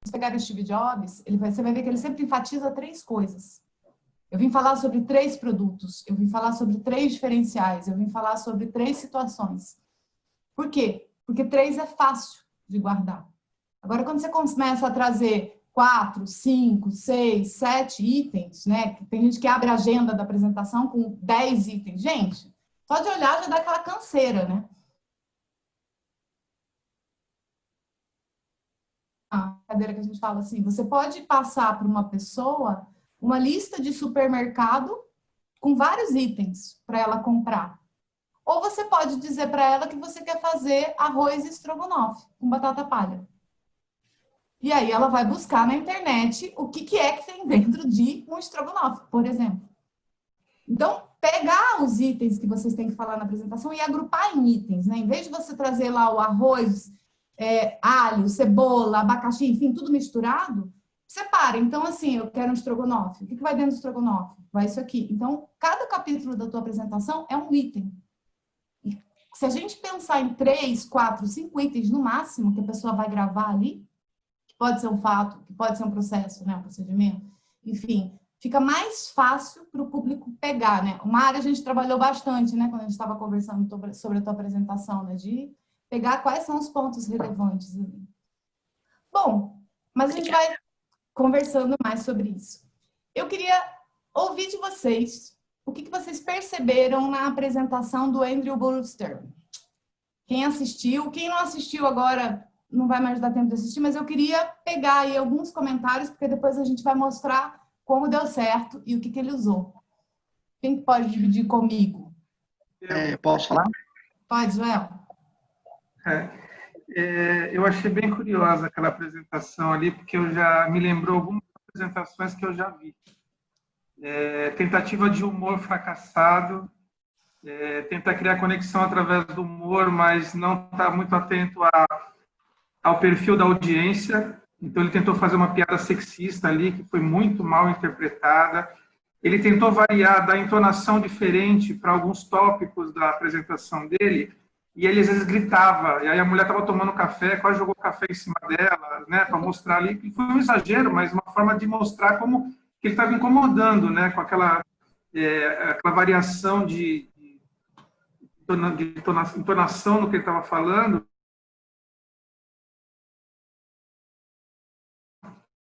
Se pegar o Steve Jobs, você vai ver que ele sempre enfatiza três coisas. Eu vim falar sobre três produtos, eu vim falar sobre três diferenciais, eu vim falar sobre três situações. Por quê? Porque três é fácil de guardar. Agora, quando você começa a trazer 4, 5, 6, 7 itens, né? Tem gente que abre a agenda da apresentação com 10 itens. Gente, só de olhar já dá aquela canseira, né? A cadeira que a gente fala assim, você pode passar para uma pessoa uma lista de supermercado com vários itens para ela comprar. Ou você pode dizer para ela que você quer fazer arroz estrogonofe com batata palha. E aí ela vai buscar na internet o que é que tem dentro de um estrogonofe, por exemplo. Então, pegar os itens que vocês têm que falar na apresentação e agrupar em itens, né? Em vez de você trazer lá o arroz, alho, cebola, abacaxi, enfim, tudo misturado, separa. Então, assim, eu quero um estrogonofe. O que vai dentro do estrogonofe? Vai isso aqui. Então, cada capítulo da tua apresentação é um item. E se a gente pensar em 3, 4, 5 itens no máximo que a pessoa vai gravar ali, que pode ser um fato, que pode ser um processo, né, um procedimento, enfim, fica mais fácil para o público pegar, né? Uma área a gente trabalhou bastante, né, quando a gente estava conversando sobre a tua apresentação, né, de pegar quais são os pontos relevantes ali. Bom, mas a gente vai conversando mais sobre isso. Eu queria ouvir de vocês o que vocês perceberam na apresentação do Andrew Brewster. Quem assistiu, quem não assistiu agora não vai mais dar tempo de assistir, mas eu queria pegar aí alguns comentários, porque depois a gente vai mostrar como deu certo e o que ele usou. Quem pode dividir comigo? Posso falar? Pode, Joel. Eu achei bem curiosa aquela apresentação ali, porque eu já me lembrou algumas apresentações que eu já vi. Tentativa de humor fracassado, tentar criar conexão através do humor, mas não está muito atento ao perfil da audiência. Então, ele tentou fazer uma piada sexista ali, que foi muito mal interpretada. Ele tentou variar, dar entonação diferente para alguns tópicos da apresentação dele, e ele, às vezes, gritava. E aí a mulher estava tomando café, quase jogou café em cima dela, né, para mostrar ali. E foi um exagero, mas uma forma de mostrar como que ele estava incomodando, né, com aquela variação de entonação no que ele estava falando.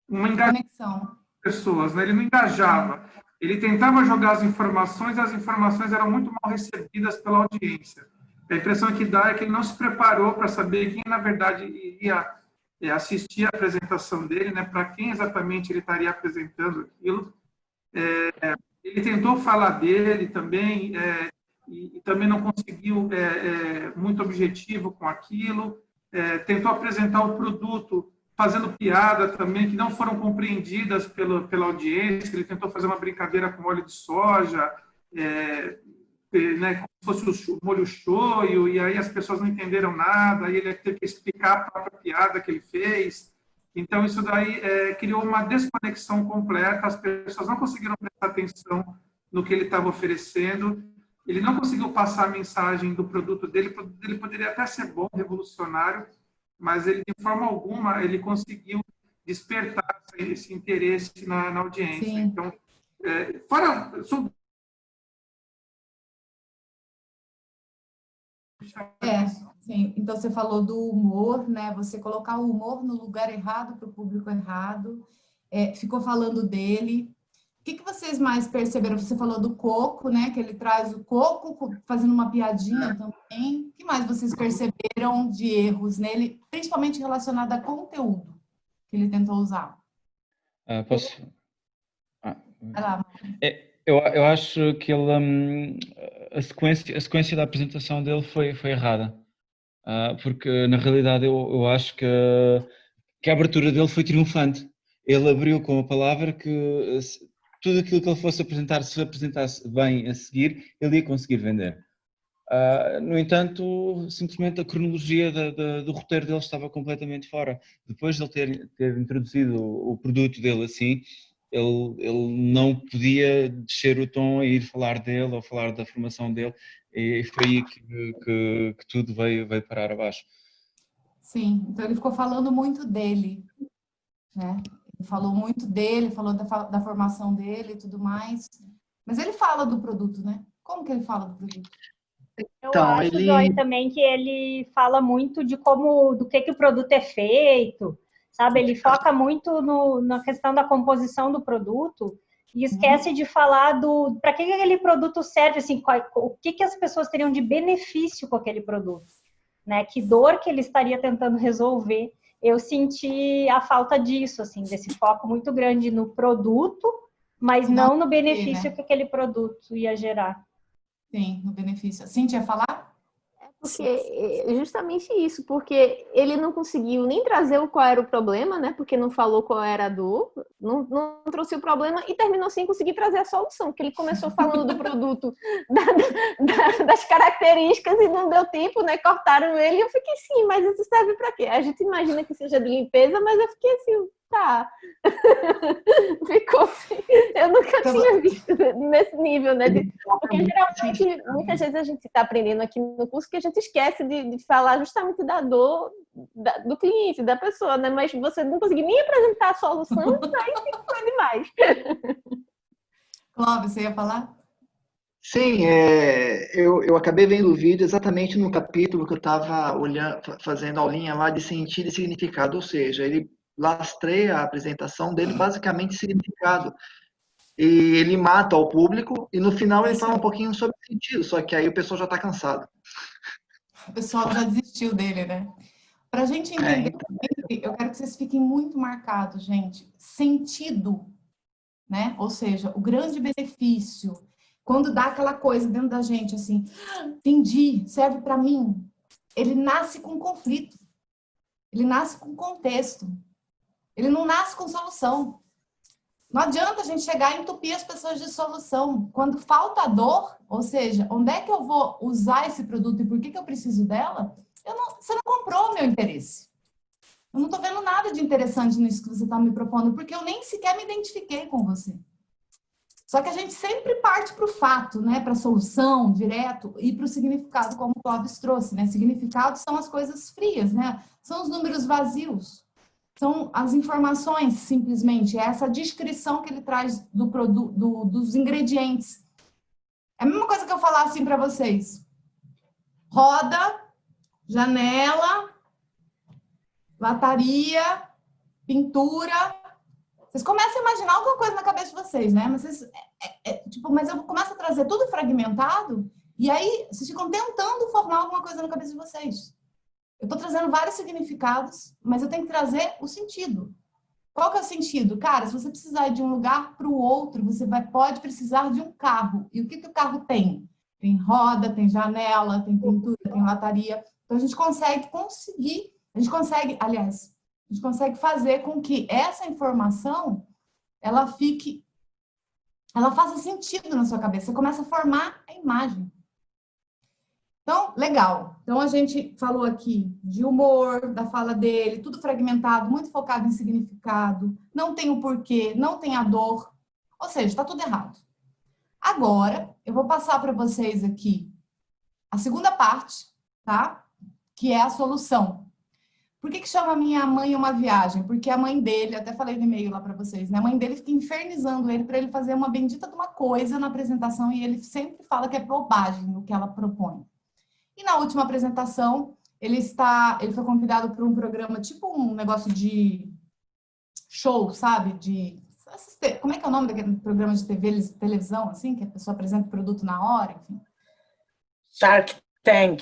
Uma conexão. Pessoas, né? Ele não engajava. Ele tentava jogar as informações, e as informações eram muito mal recebidas pela audiência. A impressão que dá é que ele não se preparou para saber quem, na verdade, iria assistir a apresentação dele, né? Para quem exatamente ele estaria apresentando aquilo. Ele tentou falar dele também, e também não conseguiu muito objetivo com aquilo. Tentou apresentar o produto fazendo piada também, que não foram compreendidas pela audiência. Ele tentou fazer uma brincadeira com óleo de soja, né, como se fosse o molho shoyu, e aí as pessoas não entenderam nada, aí ele teve que explicar a própria piada que ele fez. Então, isso daí criou uma desconexão completa, as pessoas não conseguiram prestar atenção no que ele estava oferecendo, ele não conseguiu passar a mensagem do produto dele. O produto dele poderia até ser bom, revolucionário, mas ele, de forma alguma, ele conseguiu despertar esse interesse na audiência. Sim. Então, sim. Então, você falou do humor, né? Você colocar o humor no lugar errado para o público errado. Ficou falando dele. O que vocês mais perceberam? Você falou do coco, né? Que ele traz o coco fazendo uma piadinha também. O que mais vocês perceberam de erros nele, principalmente relacionado a conteúdo que ele tentou usar? Posso? Vai lá. Eu acho que ele, a sequência da apresentação dele foi errada, porque na realidade eu acho que a abertura dele foi triunfante. Ele abriu com a palavra que tudo aquilo que ele fosse apresentar, se apresentasse bem a seguir, ele ia conseguir vender. No entanto, simplesmente a cronologia do roteiro dele estava completamente fora. Depois de ele ter introduzido o produto dele assim, ele não podia descer o tom e ir falar dele ou falar da formação dele, e foi aí que tudo veio parar abaixo. Sim, então ele ficou falando muito dele. né? Ele falou muito dele, falou da formação dele e tudo mais. Mas ele fala do produto, né? Como que ele fala do produto? Eu Então, acho, ele Joy, também que ele fala muito de como, do que o produto é feito, sabe? Ele foca muito na questão da composição do produto e esquece de falar do para que aquele produto serve, assim, o que as pessoas teriam de benefício com aquele produto, né? Que dor que ele estaria tentando resolver. Eu senti a falta disso, assim, desse foco muito grande no produto, mas não no benefício que aquele produto ia gerar. Sim, no benefício. A Cintia ia falar? Porque é justamente isso, porque ele não conseguiu nem trazer qual era o problema, né? Porque não falou qual era a dor, não trouxe o problema e terminou sem conseguir trazer a solução, porque ele começou falando do produto, das características e não deu tempo, né? Cortaram ele e eu fiquei assim, mas isso serve para quê? A gente imagina que seja de limpeza, mas eu fiquei assim, tá. Ficou assim. Eu nunca tinha visto nesse nível, né? Porque geralmente, muitas vezes a gente está aprendendo aqui no curso que a gente esquece de falar justamente da dor do cliente, da pessoa, né? Mas você não conseguiu nem apresentar a solução, aí foi demais. Clóvis, você ia falar? sim, eu acabei vendo o vídeo exatamente no capítulo que eu estava olhando, fazendo aulinha lá de sentido e significado, ou seja, ele lastreia a apresentação dele basicamente em significado. E ele mata o público e no final ele fala um pouquinho sobre sentido, só que aí o pessoal já está cansado. O pessoal já desistiu dele, né? Para a gente entender, eu quero que vocês fiquem muito marcados, gente. Sentido, né? Ou seja, o grande benefício, quando dá aquela coisa dentro da gente, assim, entendi, serve para mim. Ele nasce com conflito, ele nasce com contexto, ele não nasce com solução. Não adianta a gente chegar e entupir as pessoas de solução. Quando falta dor, ou seja, onde é que eu vou usar esse produto e por que eu preciso dela, você não comprou o meu interesse. Eu não estou vendo nada de interessante nisso que você está me propondo, porque eu nem sequer me identifiquei com você. Só que a gente sempre parte para o fato, né? Para a solução, direto, e para o significado, como o Clóvis trouxe, né? Significados são as coisas frias, né? São os números vazios. São as informações, simplesmente. É essa descrição que ele traz do produto, dos ingredientes. É a mesma coisa que eu falar assim para vocês. Roda, janela, lataria, pintura. Vocês começam a imaginar alguma coisa na cabeça de vocês, né? Mas, mas eu começo a trazer tudo fragmentado e aí vocês ficam tentando formar alguma coisa na cabeça de vocês. Eu estou trazendo vários significados, mas eu tenho que trazer o sentido. Qual que é o sentido? Cara, se você precisar ir de um lugar para o outro, você pode precisar de um carro. E o que o carro tem? Tem roda, tem janela, tem pintura, tem lataria. Então, a gente consegue fazer com que essa informação, ela faça sentido na sua cabeça. Você começa a formar a imagem. Então, legal. Então, a gente falou aqui de humor, da fala dele, tudo fragmentado, muito focado em significado, não tem o porquê, não tem a dor. Ou seja, está tudo errado. Agora, eu vou passar para vocês aqui a segunda parte, tá? Que é a solução. Por que chama Minha Mãe Uma Viagem? Porque a mãe dele, até falei no e-mail lá para vocês, né? A mãe dele fica infernizando ele para ele fazer uma bendita de uma coisa na apresentação e ele sempre fala que é bobagem o que ela propõe. E na última apresentação, ele foi convidado para um programa, tipo um negócio de show, sabe? Como é que é o nome daquele programa de televisão, assim, que a pessoa apresenta o produto na hora, enfim? Shark Tank.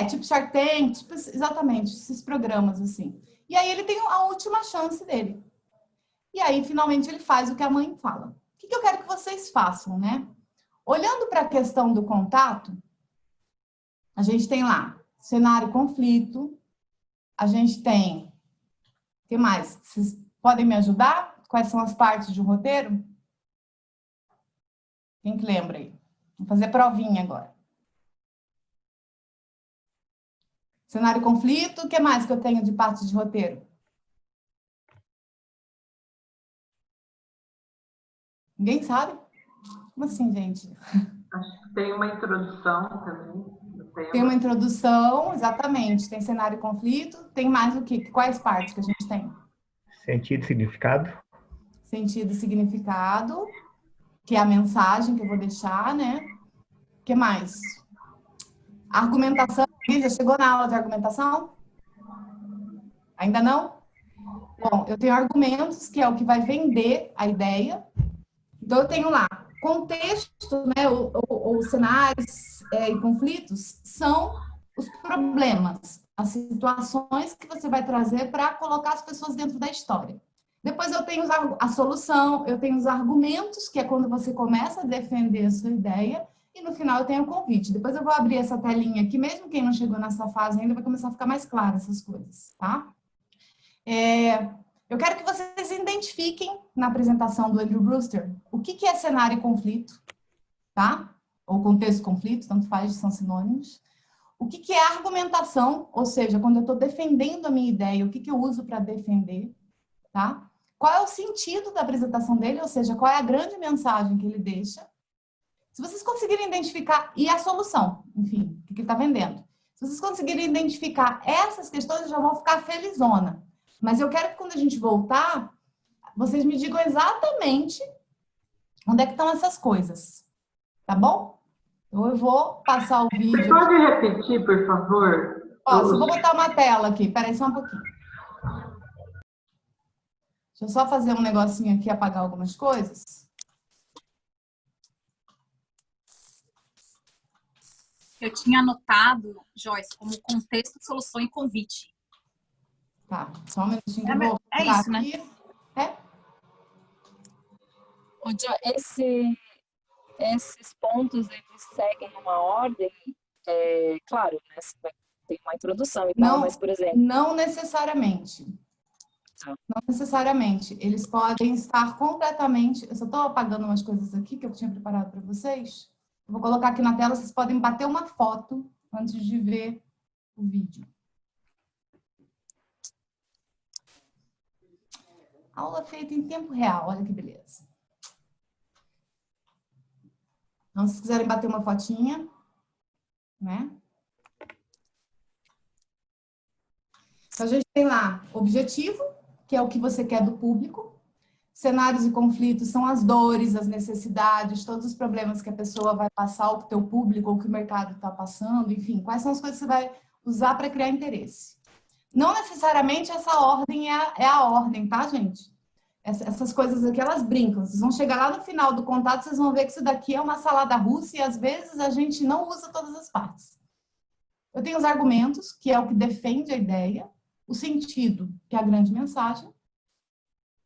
Tipo Shark Tank, tipo, exatamente, esses programas, assim. E aí ele tem a última chance dele. E aí, finalmente, ele faz o que a mãe fala. O que eu quero que vocês façam, né? Olhando para a questão do contato, a gente tem lá cenário conflito, a gente tem... O que mais? Vocês podem me ajudar? Quais são as partes de um roteiro? Quem que lembra aí? Vamos fazer provinha agora. Cenário conflito, o que mais que eu tenho de parte de roteiro? Ninguém sabe? Como assim, gente? Acho que tem uma introdução também. Tem uma introdução, exatamente. Tem cenário e conflito. Tem mais o quê? Quais partes que a gente tem? Sentido, significado. Sentido e significado, que é a mensagem que eu vou deixar, né? O que mais? Argumentação. Já chegou na aula de argumentação? Ainda não? Bom, eu tenho argumentos, que é o que vai vender a ideia. Então, eu tenho lá contexto, né, ou cenários e conflitos, são os problemas, as situações que você vai trazer para colocar as pessoas dentro da história. Depois eu tenho a solução, eu tenho os argumentos, que é quando você começa a defender a sua ideia, e no final eu tenho o convite. Depois eu vou abrir essa telinha aqui, mesmo quem não chegou nessa fase ainda, vai começar a ficar mais claro essas coisas, tá? Eu quero que vocês identifiquem na apresentação do Andrew Brewster o que é cenário e conflito, tá? Ou contexto e conflito, tanto faz, são sinônimos. O que é argumentação, ou seja, quando eu estou defendendo a minha ideia, o que eu uso para defender, tá? Qual é o sentido da apresentação dele, ou seja, qual é a grande mensagem que ele deixa. Se vocês conseguirem identificar, e a solução, enfim, o que ele está vendendo. Se vocês conseguirem identificar essas questões, eu já vou ficar felizona. Mas eu quero que quando a gente voltar, vocês me digam exatamente onde é que estão essas coisas. Tá bom? Então eu vou passar o vídeo. Você pode repetir, por favor? Posso, vou botar uma tela aqui. Peraí só um pouquinho. Deixa eu só fazer um negocinho aqui, apagar algumas coisas. Eu tinha anotado, Joyce, como contexto, solução e convite. Tá, só um minutinho que eu vou É isso, aqui. né? Esses pontos, eles seguem uma ordem, claro, né? Você vai ter uma introdução e tal, mas, por exemplo... Não necessariamente. Não necessariamente. Eles podem estar completamente... Eu só estou apagando umas coisas aqui que eu tinha preparado para vocês. Eu vou colocar aqui na tela, vocês podem bater uma foto antes de ver o vídeo. Aula feita em tempo real, olha que beleza. Então, se quiserem bater uma fotinha, né? Então, a gente tem lá objetivo, que é o que você quer do público. Cenários e conflitos são as dores, as necessidades, todos os problemas que a pessoa vai passar, ou que o teu público, ou que o mercado está passando, enfim, quais são as coisas que você vai usar para criar interesse. Não necessariamente essa ordem é a ordem, tá, gente? Essas coisas aqui, elas brincam. Vocês vão chegar lá no final do contato, vocês vão ver que isso daqui é uma salada russa e, às vezes, a gente não usa todas as partes. Eu tenho os argumentos, que é o que defende a ideia. O sentido, que é a grande mensagem.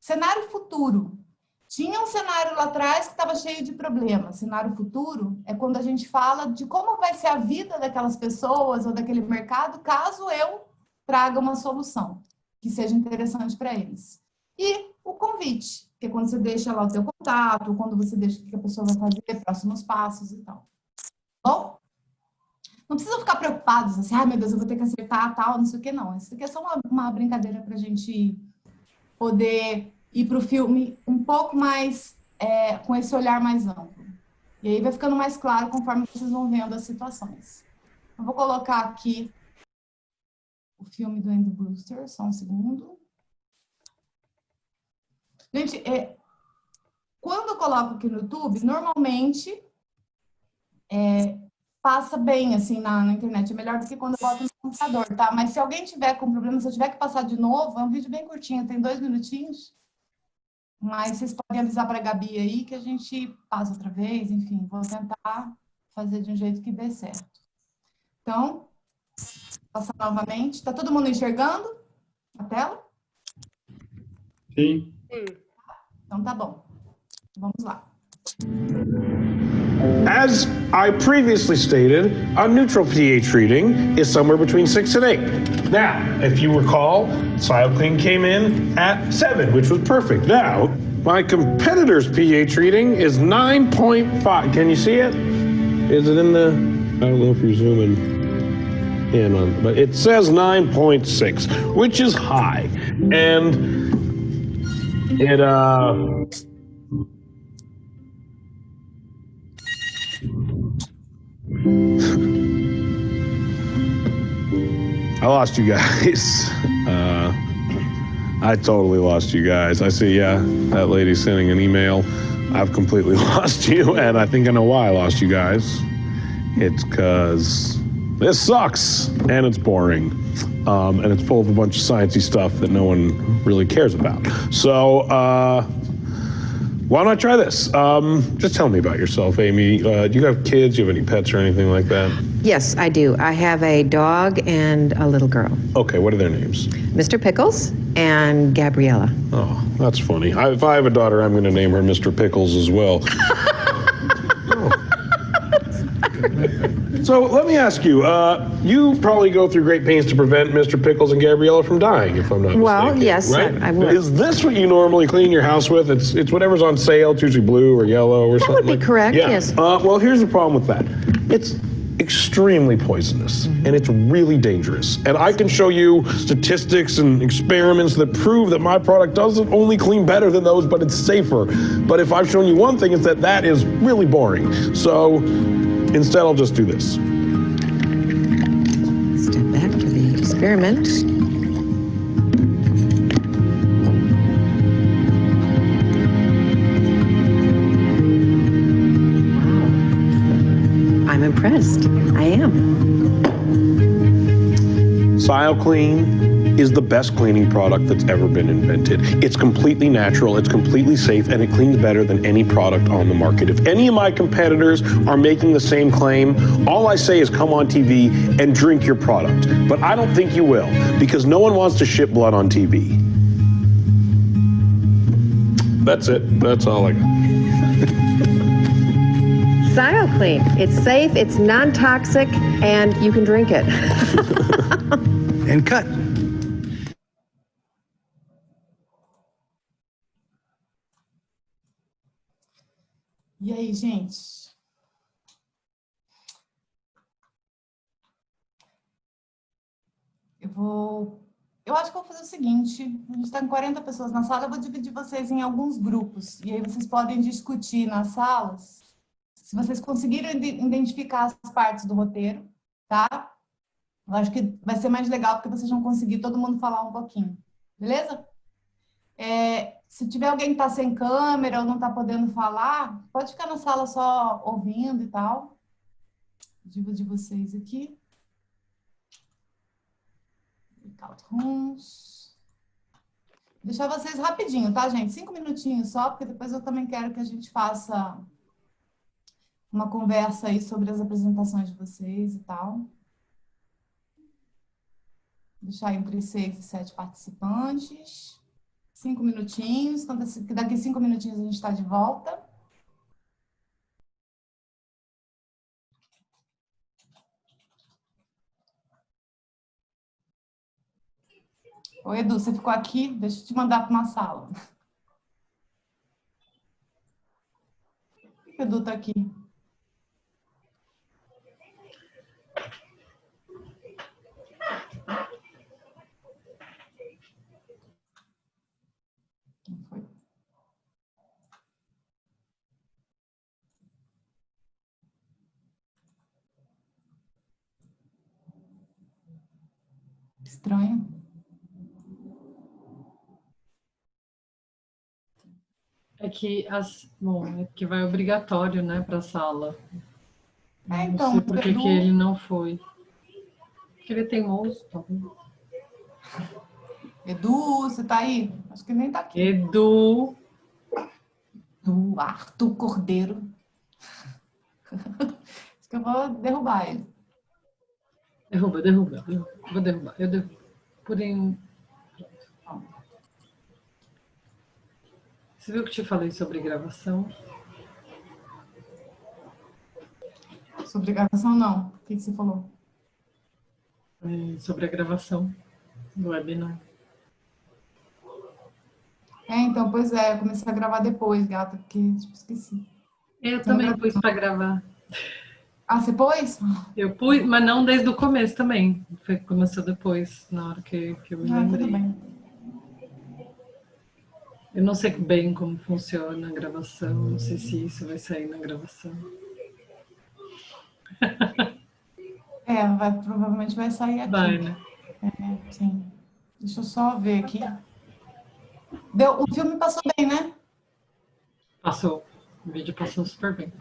Cenário futuro. Tinha um cenário lá atrás que estava cheio de problemas. Cenário futuro é quando a gente fala de como vai ser a vida daquelas pessoas ou daquele mercado caso eu traga uma solução que seja interessante para eles. E o convite, que é quando você deixa lá o teu contato, quando você deixa o que a pessoa vai fazer, próximos passos e tal. Bom? Não precisam ficar preocupados, assim, ai meu Deus, eu vou ter que acertar, tal, não sei o que, não. Isso aqui é só uma brincadeira para a gente poder ir para o filme um pouco mais, com esse olhar mais amplo. E aí vai ficando mais claro conforme vocês vão vendo as situações. Eu vou colocar aqui o filme do Andrew Brewster, só um segundo. Gente, quando eu coloco aqui no YouTube, normalmente passa bem, assim, na internet. É melhor do que quando eu boto no computador, tá? Mas se alguém tiver com problema, se eu tiver que passar de novo, é um vídeo bem curtinho, tem 2 minutinhos. Mas vocês podem avisar para a Gabi aí que a gente passa outra vez, enfim, vou tentar fazer de um jeito que dê certo. Então, passar novamente. Tá todo mundo enxergando a tela? Sim. Então tá bom. Vamos lá. As I previously stated, a neutral pH reading is somewhere between 6 and 8. Now, if you recall, SileClean came in at 7, which was perfect. Now, my competitor's pH reading is 9.5. Can you see it? Is it in the... I don't know if you're zooming in on, but it says 9.6, which is high. And it, I lost you guys. I totally lost you guys. I see, yeah, that lady sending an email. I've completely lost you, and I think I know why I lost you guys. It's because this sucks, and it's boring, and it's full of a bunch of sciencey stuff that no one really cares about. So, why don't I try this? Just tell me about yourself, Amy. Do you have kids? Do you have any pets or anything like that? Yes, I do. I have a dog and a little girl. Okay, what are their names? Mr. Pickles and Gabriella. Oh, that's funny. If I have a daughter, I'm going to name her Mr. Pickles as well. So let me ask you, you probably go through great pains to prevent Mr. Pickles and Gabriella from dying, if I'm not mistaken. Well, yes, right? I would. Is this what you normally clean your house with? It's whatever's on sale. It's usually blue or yellow or something. That would be correct, yeah. yes. Well, here's the problem with that. It's extremely poisonous, and it's really dangerous. And I can show you statistics and experiments that prove that my product doesn't only clean better than those, but it's safer. But if I've shown you one thing, it's that is really boring. So instead, I'll just do this. Step back for the experiment. I'm impressed. I am. SioClean is the best cleaning product that's ever been invented. It's completely natural, it's completely safe, and it cleans better than any product on the market. If any of my competitors are making the same claim, all I say is come on TV and drink your product. But I don't think you will, because no one wants to shit blood on TV. That's it. That's all I got. SioClean. It's safe, it's non-toxic, and you can drink it. And cut. E aí, gente? Eu acho que eu vou fazer o seguinte, a gente está com 40 pessoas na sala, eu vou dividir vocês em alguns grupos, e aí vocês podem discutir nas salas, se vocês conseguirem identificar as partes do roteiro, tá? Eu acho que vai ser mais legal, porque vocês vão conseguir todo mundo falar um pouquinho, beleza? Se tiver alguém que está sem câmera ou não está podendo falar, pode ficar na sala só ouvindo e tal. Dividir vocês aqui. Breakout rooms. Deixar vocês rapidinho, tá, gente? 5 minutinhos só, porque depois eu também quero que a gente faça uma conversa aí sobre as apresentações de vocês e tal. Deixar entre 6 e 7 participantes. 5 minutinhos, então daqui 5 minutinhos a gente está de volta. Ô, Edu, você ficou aqui? Deixa eu te mandar para uma sala. Por que o Edu está aqui? Não foi? Estranho. É que vai obrigatório, né, para a sala. Então, não sei por que ele não foi. Porque ele é teimoso, tá bom? Edu, você tá aí? Acho que nem tá aqui. Edu, Arthur Cordeiro. Acho que eu vou derrubar ele. derruba. Vou derrubar. Eu derrubo. Você viu que eu te falei sobre gravação? Sobre gravação, não. O que você falou? Sobre a gravação do webinar. Então, pois é, eu comecei a gravar depois, gata, porque esqueci. Eu também pus para gravar. Ah, você pôs? Eu pus, mas não desde o começo também. Começou depois, na hora que eu me lembrei. Tudo bem. Eu não sei bem como funciona a gravação, não sei se isso vai sair na gravação. Provavelmente vai sair aqui. Vai, né? Sim. Deixa eu só ver aqui. O filme passou bem, né? Passou. O vídeo passou super bem.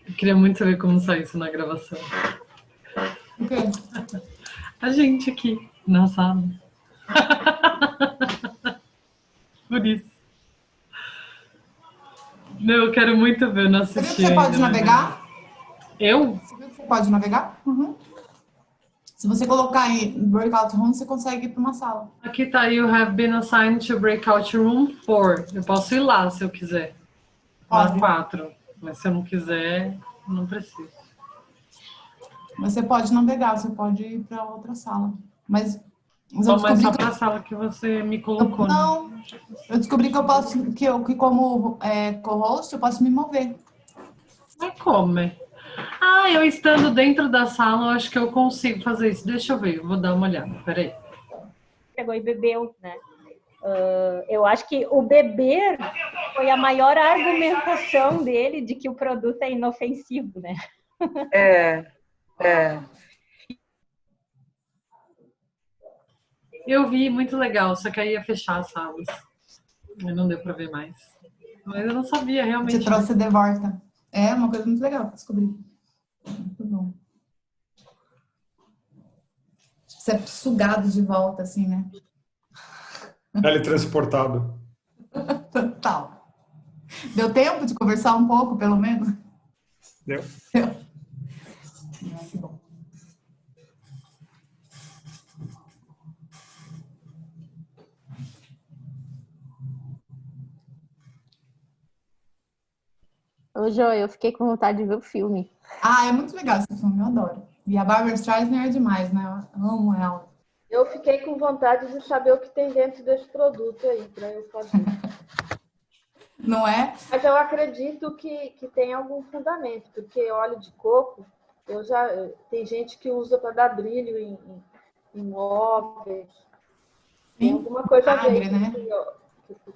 Eu queria muito saber como sai isso na gravação. O quê? A gente aqui na sala. Por isso. Não, eu quero muito ver, não Você assisti. viu que você pode navegar? Eu? Você viu que você pode navegar? Uhum. Se você colocar em Breakout Room, você consegue ir para uma sala. Aqui tá, you have been assigned to Breakout Room 4. Eu posso ir lá se eu quiser. Pode. 4. Mas se eu não quiser, não preciso. Mas você pode navegar, você pode ir para outra sala. Mas eu Mas descobri só que para a sala que você me colocou. não, eu descobri que eu posso, que como co-host, eu posso me mover. Mas como? Ah, eu estando dentro da sala, eu acho que eu consigo fazer isso. Deixa eu ver, eu vou dar uma olhada. Peraí. Pegou e bebeu, né? Eu acho que o beber foi a maior argumentação dele de que o produto é inofensivo, né? Eu vi, muito legal, só que aí ia fechar as salas. Aí não deu para ver mais. Mas eu não sabia realmente. Te trouxe de volta. É uma coisa muito legal que descobri. Muito bom. Você é sugado de volta, assim, né? Teletransportado. Total. Deu tempo de conversar um pouco, pelo menos? Deu. Que bom. Ô, Jo, eu fiquei com vontade de ver o filme. Ah, é muito legal esse filme, eu adoro. E a Barbra Streisand é demais, né? Eu amo ela. Eu fiquei com vontade de saber o que tem dentro desse produto aí, para eu fazer. Não é? Mas eu acredito que tem algum fundamento, porque óleo de coco, tem gente que usa para dar brilho em móveis. Tem alguma coisa a ver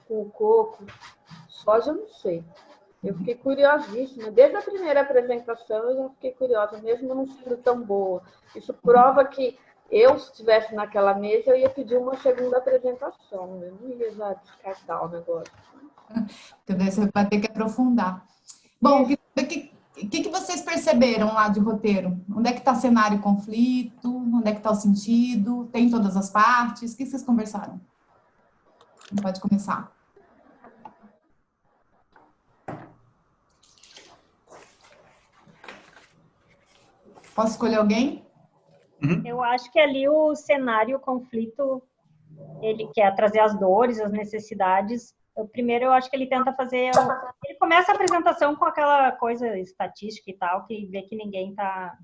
com o coco. Soja, eu não sei. Eu fiquei curiosíssima. Desde a primeira apresentação, eu já fiquei curiosa, mesmo não sendo tão boa. Isso prova que eu, se estivesse naquela mesa, eu ia pedir uma segunda apresentação. Eu não ia já descartar o negócio. Então, daí você vai ter que aprofundar. Bom, o que vocês perceberam lá de roteiro? Onde é que está cenário e conflito? Onde é que está o sentido? Tem todas as partes? O que vocês conversaram? Pode começar. Posso escolher alguém? Eu acho que ali o cenário, o conflito, ele quer trazer as dores, as necessidades. Primeiro, eu acho que ele tenta fazer... Ele começa a apresentação com aquela coisa estatística e tal, que vê que ninguém tá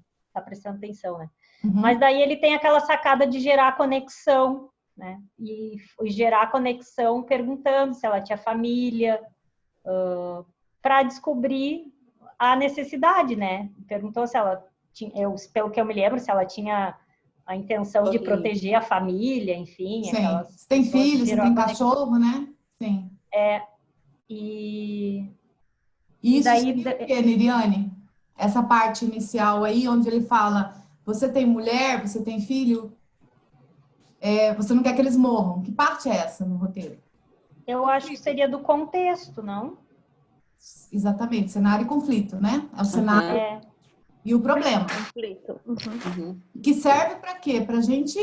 prestando atenção, né? Uhum. Mas daí ele tem aquela sacada de gerar conexão, né? E gerar conexão perguntando se ela tinha família, para descobrir a necessidade, né? Perguntou se ela tinha... pelo que eu me lembro, se ela tinha a intenção de proteger a família, enfim. Sim. Se tem filho, se tem cachorro, né? Sim. E isso daí, seria o quê, Niriane? Essa parte inicial aí, onde ele fala, você tem mulher, você tem filho, você não quer que eles morram. Que parte é essa no roteiro? Eu acho que seria do contexto, não? Exatamente, cenário e conflito, né? É o cenário e o problema. Conflito. Que serve para quê? Para a gente,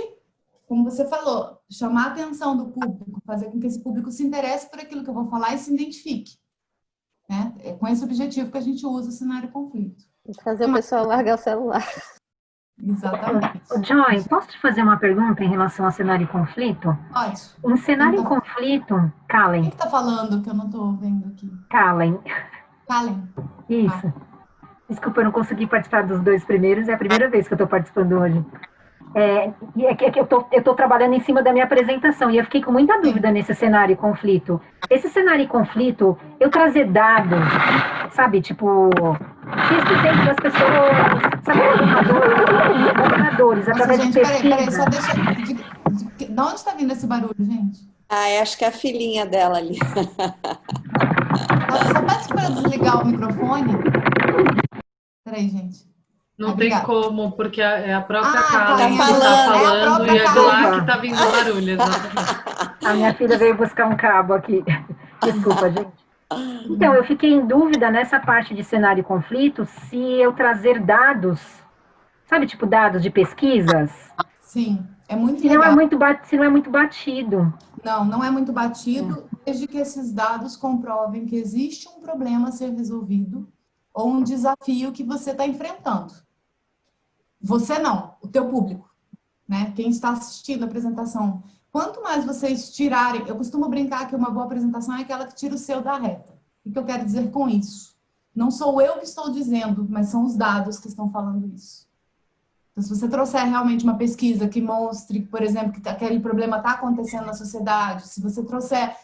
como você falou, chamar a atenção do público, fazer com que esse público se interesse por aquilo que eu vou falar e se identifique. Né? É com esse objetivo que a gente usa o cenário e conflito. Fazer o pessoal largar o celular. Exatamente. Joy, posso te fazer uma pergunta em relação ao cenário e conflito? Pode. Um cenário em conflito, Kallen. Quem está falando que eu não estou vendo aqui? Kallen. Kallen. Isso. Desculpa, eu não consegui participar dos 2 primeiros, é a primeira vez que eu estou participando hoje. Eu estou trabalhando em cima da minha apresentação e eu fiquei com muita dúvida nesse cenário e conflito. Esse cenário e conflito, eu trazer dados, sabe, tipo, X% das pessoas, sabe, governadores, através de pesquisa. Peraí, só deixa... De onde está vindo esse barulho, gente? Acho que é a filhinha dela ali. Só peço para desligar o microfone. Peraí, gente. Não tem como, porque é a própria Carla tá que está falando e é de lá que está vindo o barulho. A minha filha veio buscar um cabo aqui. Desculpa, gente. Então, eu fiquei em dúvida nessa parte de cenário e conflito, se eu trazer dados, sabe, tipo dados de pesquisas? Sim, é muito legal. Se não é muito batido. Não é muito batido, desde que esses dados comprovem que existe um problema a ser resolvido ou um desafio que você está enfrentando. Você não, o teu público, né? Quem está assistindo a apresentação. Quanto mais vocês tirarem... Eu costumo brincar que uma boa apresentação é aquela que tira o seu da reta. O que eu quero dizer com isso? Não sou eu que estou dizendo, mas são os dados que estão falando isso. Então, se você trouxer realmente uma pesquisa que mostre, por exemplo, que aquele problema está acontecendo na sociedade, se você trouxer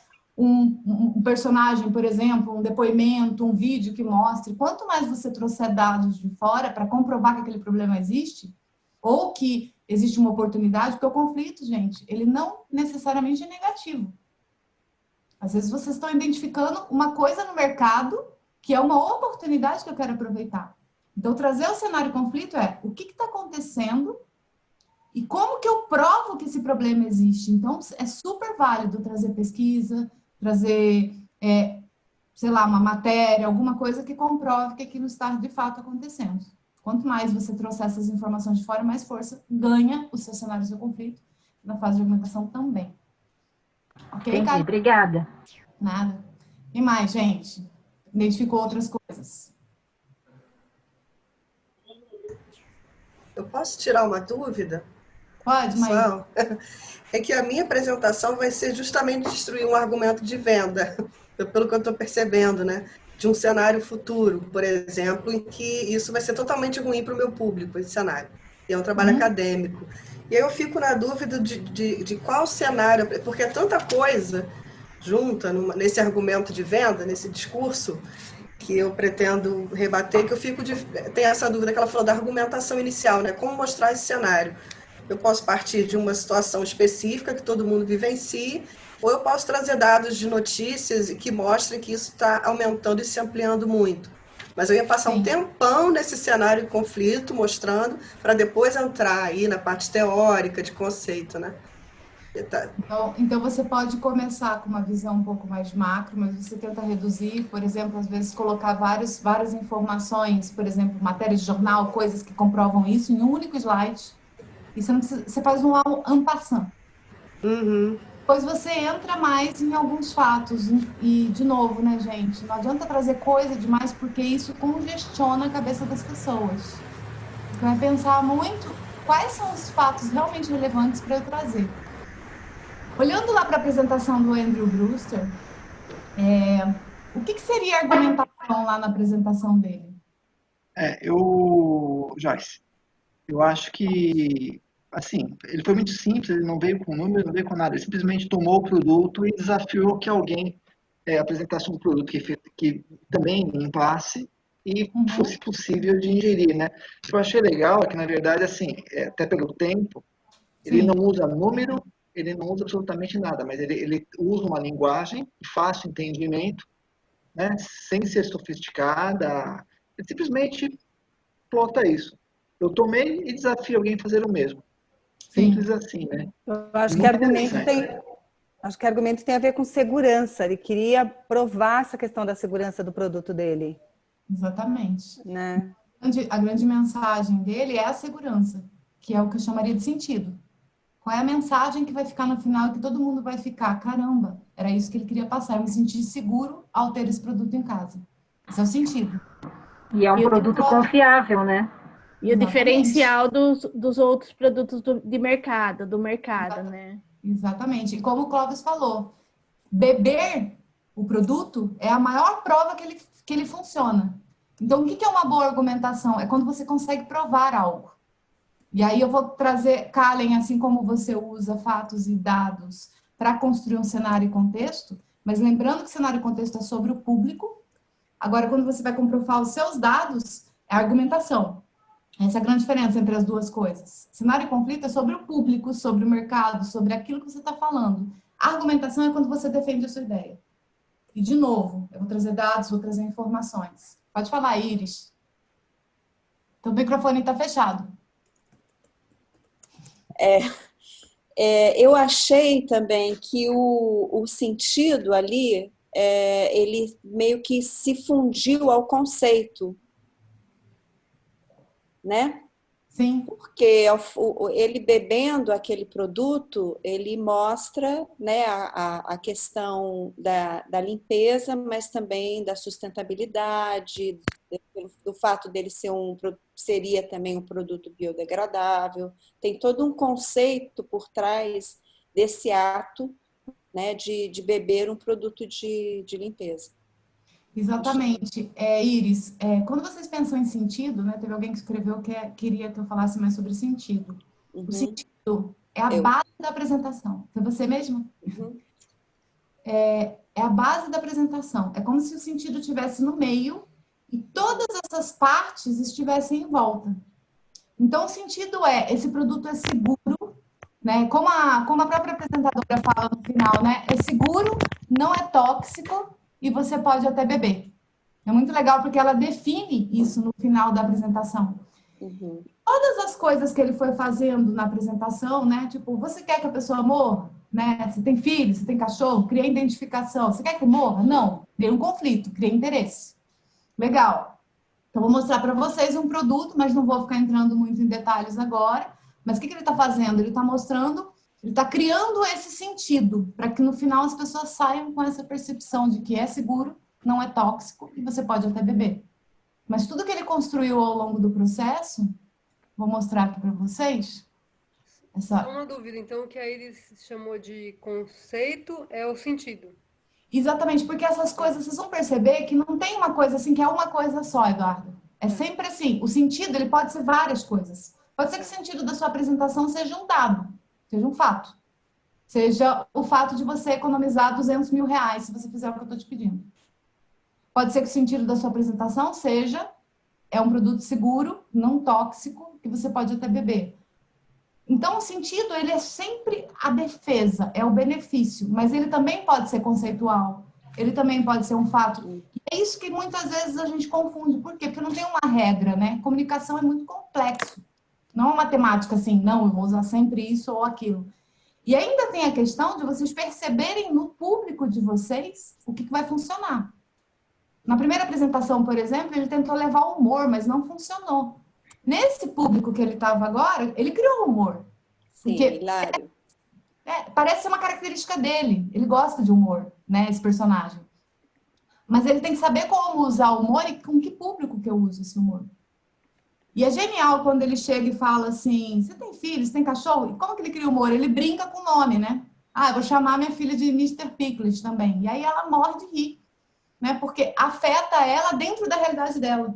um personagem, por exemplo, um depoimento, um vídeo que mostre, quanto mais você trouxer dados de fora para comprovar que aquele problema existe, ou que existe uma oportunidade, porque o conflito, gente, ele não necessariamente é negativo. Às vezes vocês estão identificando uma coisa no mercado que é uma oportunidade que eu quero aproveitar. Então, trazer o cenário conflito é o que está acontecendo e como que eu provo que esse problema existe. Então, é super válido trazer pesquisa, trazer, sei lá, uma matéria, alguma coisa que comprove que aquilo está de fato acontecendo. Quanto mais você trouxer essas informações de fora, mais força ganha o seu cenário de conflito na fase de argumentação também. Ok, entendi, Caio? Obrigada. Nada. E mais, gente? Identificou outras coisas? Eu posso tirar uma dúvida? Pode, Maíra. É que a minha apresentação vai ser justamente destruir um argumento de venda, pelo que eu estou percebendo, né? De um cenário futuro, por exemplo, em que isso vai ser totalmente ruim para o meu público, esse cenário. E é um trabalho acadêmico. E aí eu fico na dúvida de qual cenário, porque é tanta coisa junta nesse argumento de venda, nesse discurso, que eu pretendo rebater, que eu tenho essa dúvida que ela falou da argumentação inicial, né? Como mostrar esse cenário? Eu posso partir de uma situação específica que todo mundo vivencie, ou eu posso trazer dados de notícias que mostrem que isso está aumentando e se ampliando muito. Mas eu ia passar um tempão nesse cenário de conflito, mostrando, para depois entrar aí na parte teórica, de conceito, né? Então, você pode começar com uma visão um pouco mais macro, mas você tenta reduzir, por exemplo, às vezes colocar várias informações, por exemplo, matérias de jornal, coisas que comprovam isso em um único slide. E você faz um en passant. Depois você entra mais em alguns fatos. E, de novo, né, gente? Não adianta trazer coisa demais, porque isso congestiona a cabeça das pessoas. Você vai pensar muito quais são os fatos realmente relevantes para eu trazer. Olhando lá para a apresentação do Andrew Brewster, o que seria a argumentação lá na apresentação dele? Joyce, eu acho que, assim, ele foi muito simples, ele não veio com número, não veio com nada, ele simplesmente tomou o produto e desafiou que alguém apresentasse um produto que também em classe e fosse possível de ingerir, né? O que eu achei legal é que, na verdade, assim, até pelo tempo, ele não usa número, ele não usa absolutamente nada, mas ele usa uma linguagem de fácil entendimento, né? Sem ser sofisticada, ele simplesmente plota isso. Eu tomei e desafio alguém a fazer o mesmo. Simples assim, né? Eu acho Muito interessante. Acho que argumento tem a ver com segurança. Ele queria provar essa questão da segurança do produto dele. Exatamente. Né? A grande mensagem dele é a segurança, que é o que eu chamaria de sentido. Qual é a mensagem que vai ficar no final, que todo mundo vai ficar? Caramba, era isso que ele queria passar. Eu me senti seguro ao ter esse produto em casa. Esse é o sentido. E é um produto confiável, né? E o diferencial dos outros produtos do mercado, né? Exatamente. E como o Clóvis falou, beber o produto é a maior prova que ele funciona. Então, o que é uma boa argumentação? É quando você consegue provar algo. E aí eu vou trazer, Kalen, assim como você usa fatos e dados para construir um cenário e contexto, mas lembrando que cenário e contexto é sobre o público. Agora, quando você vai comprovar os seus dados, é a argumentação. Essa é a grande diferença entre as duas coisas. Cenário e conflito é sobre o público, sobre o mercado, sobre aquilo que você está falando. A argumentação é quando você defende a sua ideia. E, de novo, eu vou trazer dados, vou trazer informações. Pode falar, Iris. Então, o microfone está fechado. Eu achei também que o sentido ali, ele meio que se fundiu ao conceito, né? Sim. Porque ele bebendo aquele produto, ele mostra, né, a questão da limpeza, mas também da sustentabilidade, do fato dele seria também um produto biodegradável. Tem todo um conceito por trás desse ato, né, de beber um produto de limpeza. Exatamente. Iris, quando vocês pensam em sentido, né, teve alguém que escreveu que queria que eu falasse mais sobre sentido. O sentido é a base da apresentação. Foi você mesmo? É a base da apresentação. É como se o sentido estivesse no meio e todas essas partes estivessem em volta. Então, o sentido esse produto é seguro, né? Como a própria apresentadora fala no final, né? É seguro, não é tóxico, e você pode até beber. É muito legal porque ela define isso no final da apresentação. Todas as coisas que ele foi fazendo na apresentação, né? Tipo, você quer que a pessoa morra? Né? Você tem filho, você tem cachorro, cria identificação. Você quer que morra? Não. Cria um conflito, cria interesse. Legal. Então, vou mostrar para vocês um produto, mas não vou ficar entrando muito em detalhes agora. Mas o que ele está fazendo? Ele está mostrando... Ele está criando esse sentido para que no final as pessoas saiam com essa percepção de que é seguro, não é tóxico e você pode até beber. Mas tudo que ele construiu ao longo do processo, vou mostrar aqui para vocês. Uma dúvida, então, o que a Iris chamou de conceito é o sentido. Exatamente, porque essas coisas, vocês vão perceber que não tem uma coisa assim, que é uma coisa só, Eduardo. É sempre assim, o sentido ele pode ser várias coisas. Pode ser que o sentido da sua apresentação seja um dado. Seja um fato. Seja o fato de você economizar R$200 mil se você fizer o que eu estou te pedindo. Pode ser que o sentido da sua apresentação seja um produto seguro, não tóxico, que você pode até beber. Então, o sentido, ele é sempre a defesa, é o benefício, mas ele também pode ser conceitual, ele também pode ser um fato. E é isso que muitas vezes a gente confunde. Por quê? Porque não tem uma regra, né? Comunicação é muito complexo. Não é matemática assim, não, eu vou usar sempre isso ou aquilo. E ainda tem a questão de vocês perceberem no público de vocês o que vai funcionar. Na primeira apresentação, por exemplo, ele tentou levar o humor, mas não funcionou. Nesse público que ele estava agora, ele criou humor. Sim, hilário. Parece ser uma característica dele. Ele gosta de humor, né, esse personagem. Mas ele tem que saber como usar o humor e com que público que eu uso esse humor. E é genial quando ele chega e fala assim, você tem filho, você tem cachorro? E como que ele cria humor? Ele brinca com o nome, né? Eu vou chamar minha filha de Mr. Pickles também. E aí ela morre de rir, né? Porque afeta ela dentro da realidade dela.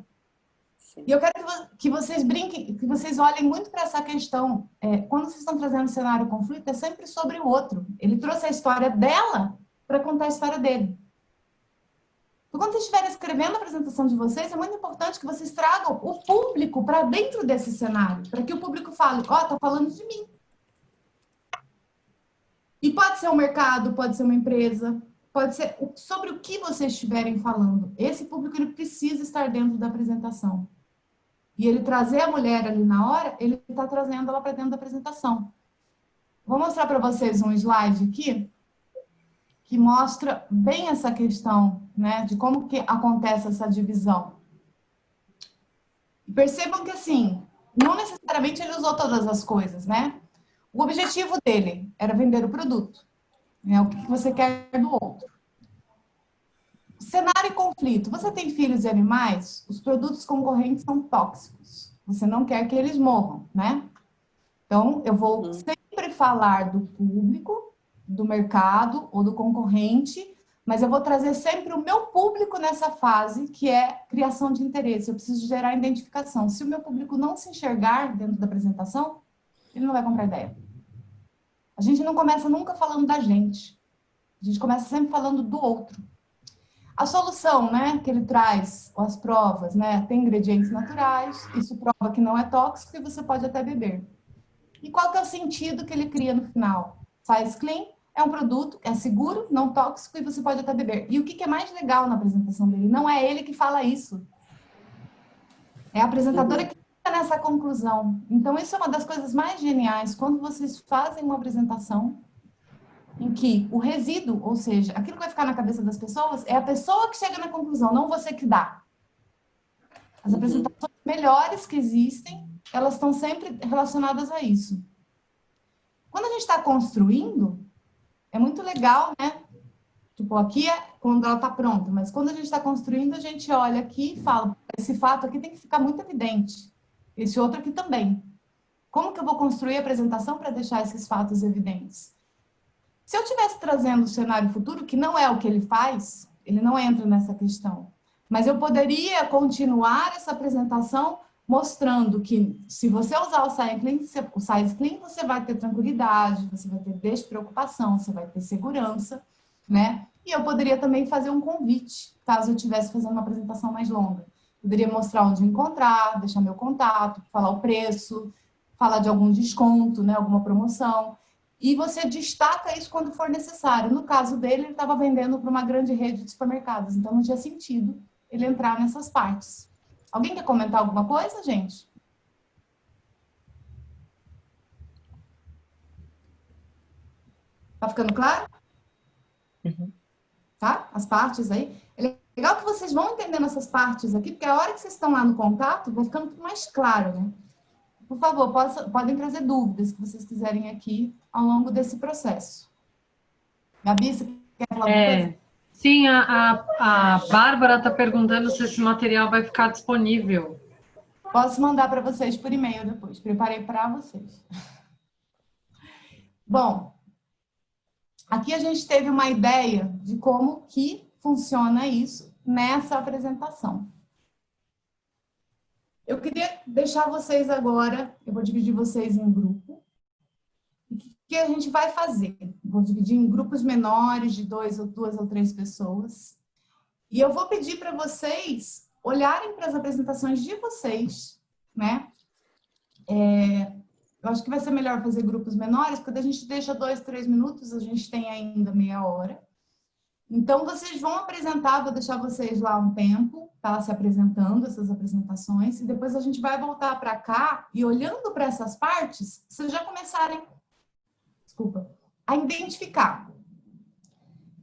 Sim. E eu quero que vocês brinquem, que vocês olhem muito para essa questão. Quando vocês estão trazendo cenário conflito, é sempre sobre o outro. Ele trouxe a história dela para contar a história dele. Então, quando vocês estiverem escrevendo a apresentação de vocês, é muito importante que vocês tragam o público para dentro desse cenário, para que o público fale, ó, tá falando de mim. E pode ser um mercado, pode ser uma empresa, pode ser sobre o que vocês estiverem falando. Esse público ele precisa estar dentro da apresentação. E ele trazer a mulher ali na hora, ele está trazendo ela para dentro da apresentação. Vou mostrar para vocês um slide aqui, que mostra bem essa questão, né, de como que acontece essa divisão. Percebam que, assim, não necessariamente ele usou todas as coisas, né? O objetivo dele era vender o produto, né? O que você quer do outro. Cenário e conflito. Você tem filhos e animais? Os produtos concorrentes são tóxicos. Você não quer que eles morram, né? Então, eu vou sempre falar do público, do mercado ou do concorrente, mas eu vou trazer sempre o meu público nessa fase, que é criação de interesse. Eu preciso gerar identificação. Se o meu público não se enxergar dentro da apresentação, ele não vai comprar ideia. A gente não começa nunca falando da gente. A gente começa sempre falando do outro. A solução, né, que ele traz, ou as provas, né, tem ingredientes naturais, isso prova que não é tóxico e você pode até beber. E qual que é o sentido que ele cria no final? Size Clean é um produto, é seguro, não tóxico e você pode até beber. E o que é mais legal na apresentação dele? Não é ele que fala isso. É a apresentadora que nessa conclusão. Então, isso é uma das coisas mais geniais quando vocês fazem uma apresentação em que o resíduo, ou seja, aquilo que vai ficar na cabeça das pessoas, é a pessoa que chega na conclusão, não você que dá. As apresentações melhores que existem, elas estão sempre relacionadas a isso. Quando a gente está construindo, é muito legal, né? Tipo, aqui é quando ela está pronta, mas quando a gente está construindo, a gente olha aqui e fala, esse fato aqui tem que ficar muito evidente. Esse outro aqui também. Como que eu vou construir a apresentação para deixar esses fatos evidentes? Se eu estivesse trazendo o cenário futuro, que não é o que ele faz, ele não entra nessa questão. Mas eu poderia continuar essa apresentação mostrando que se você usar o Size Clean, você vai ter tranquilidade, você vai ter despreocupação, você vai ter segurança, né? E eu poderia também fazer um convite, caso eu estivesse fazendo uma apresentação mais longa. Poderia mostrar onde encontrar, deixar meu contato, falar o preço, falar de algum desconto, né, alguma promoção. E você destaca isso quando for necessário. No caso dele, ele estava vendendo para uma grande rede de supermercados, então não tinha sentido ele entrar nessas partes. Alguém quer comentar alguma coisa, gente? Tá ficando claro? Tá? As partes aí. É legal que vocês vão entendendo essas partes aqui, porque a hora que vocês estão lá no contato, vai ficando tudo mais claro, né? Por favor, podem trazer dúvidas que vocês quiserem aqui ao longo desse processo. Gabi, você quer falar alguma coisa? Sim, a Bárbara está perguntando se esse material vai ficar disponível. Posso mandar para vocês por e-mail depois. Preparei para vocês. Bom, aqui a gente teve uma ideia de como que funciona isso nessa apresentação. Eu queria deixar vocês agora, eu vou dividir vocês em grupo. O que a gente vai fazer? Vou dividir em grupos menores de 2 ou 3 pessoas. E eu vou pedir para vocês olharem para as apresentações de vocês, né? Eu acho que vai ser melhor fazer grupos menores, porque a gente deixa 2, 3 minutos, a gente tem ainda meia hora. Então, vocês vão apresentar, vou deixar vocês lá um tempo, tá? Se apresentando, essas apresentações, e depois a gente vai voltar para cá e olhando para essas partes, vocês já começarem, a identificar.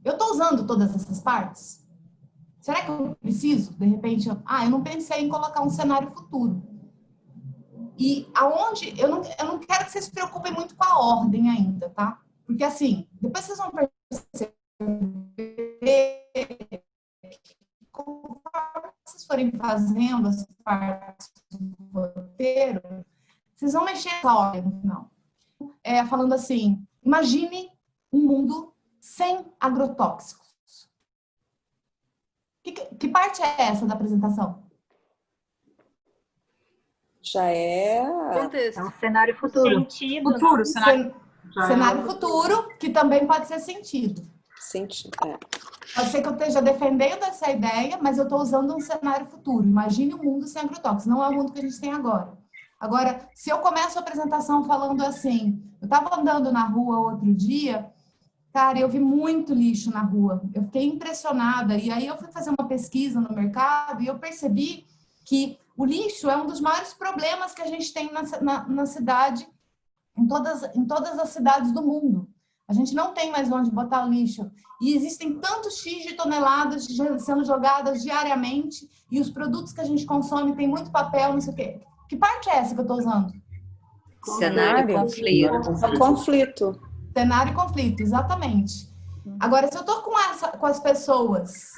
Eu estou usando todas essas partes? Será que eu preciso? De repente, eu não pensei em colocar um cenário futuro. E aonde, eu não quero que vocês se preocupem muito com a ordem ainda, tá? Porque assim, depois vocês vão perceber, conforme vocês forem fazendo as partes do roteiro, vocês vão mexer essa ordem no final. Falando assim, imagine um mundo sem agrotóxicos. Que parte é essa da apresentação? Já é... Contexto. É um cenário futuro. Sentido. Futuro, cenário. Cenário futuro, que também pode ser sentido. Pode ser que eu esteja defendendo essa ideia, mas eu estou usando um cenário futuro. Imagine um mundo sem agrotóxicos, não é o mundo que a gente tem agora. Agora, se eu começo a apresentação falando assim, eu estava andando na rua outro dia, cara, eu vi muito lixo na rua, eu fiquei impressionada, e aí eu fui fazer uma pesquisa no mercado e eu percebi que o lixo é um dos maiores problemas que a gente tem na cidade, em todas as cidades do mundo. A gente não tem mais onde botar o lixo. E existem tantos X de toneladas sendo jogadas diariamente, e os produtos que a gente consome tem muito papel, não sei o quê. Que parte é essa que eu estou usando? Cenário, conflito. Cenário e conflito, exatamente. Agora, se eu estou com as pessoas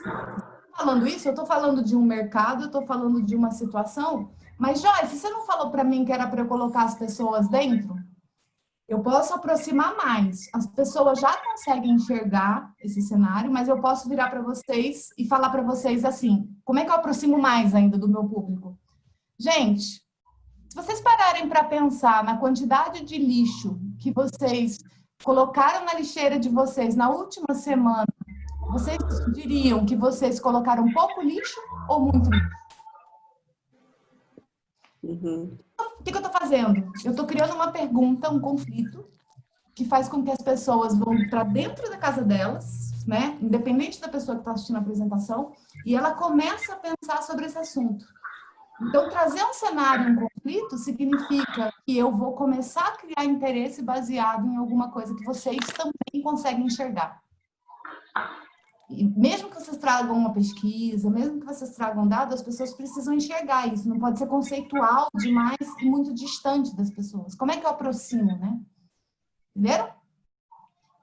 falando isso, eu estou falando de um mercado, eu estou falando de uma situação, mas, Joyce, você não falou para mim que era para eu colocar as pessoas dentro? Eu posso aproximar mais. As pessoas já conseguem enxergar esse cenário, mas eu posso virar para vocês e falar para vocês assim, como é que eu aproximo mais ainda do meu público? Gente, se vocês pararem para pensar na quantidade de lixo que vocês colocaram na lixeira de vocês na última semana, vocês diriam que vocês colocaram pouco lixo ou muito lixo? O que eu estou fazendo? Eu estou criando uma pergunta, um conflito, que faz com que as pessoas vão para dentro da casa delas, né? Independente da pessoa que está assistindo a apresentação, e ela começa a pensar sobre esse assunto. Então, trazer um cenário, um conflito, significa que eu vou começar a criar interesse baseado em alguma coisa que vocês também conseguem enxergar. E mesmo que vocês tragam uma pesquisa, mesmo que vocês tragam dados, as pessoas precisam enxergar isso. Não pode ser conceitual demais e muito distante das pessoas. Como é que eu aproximo, né? Entenderam?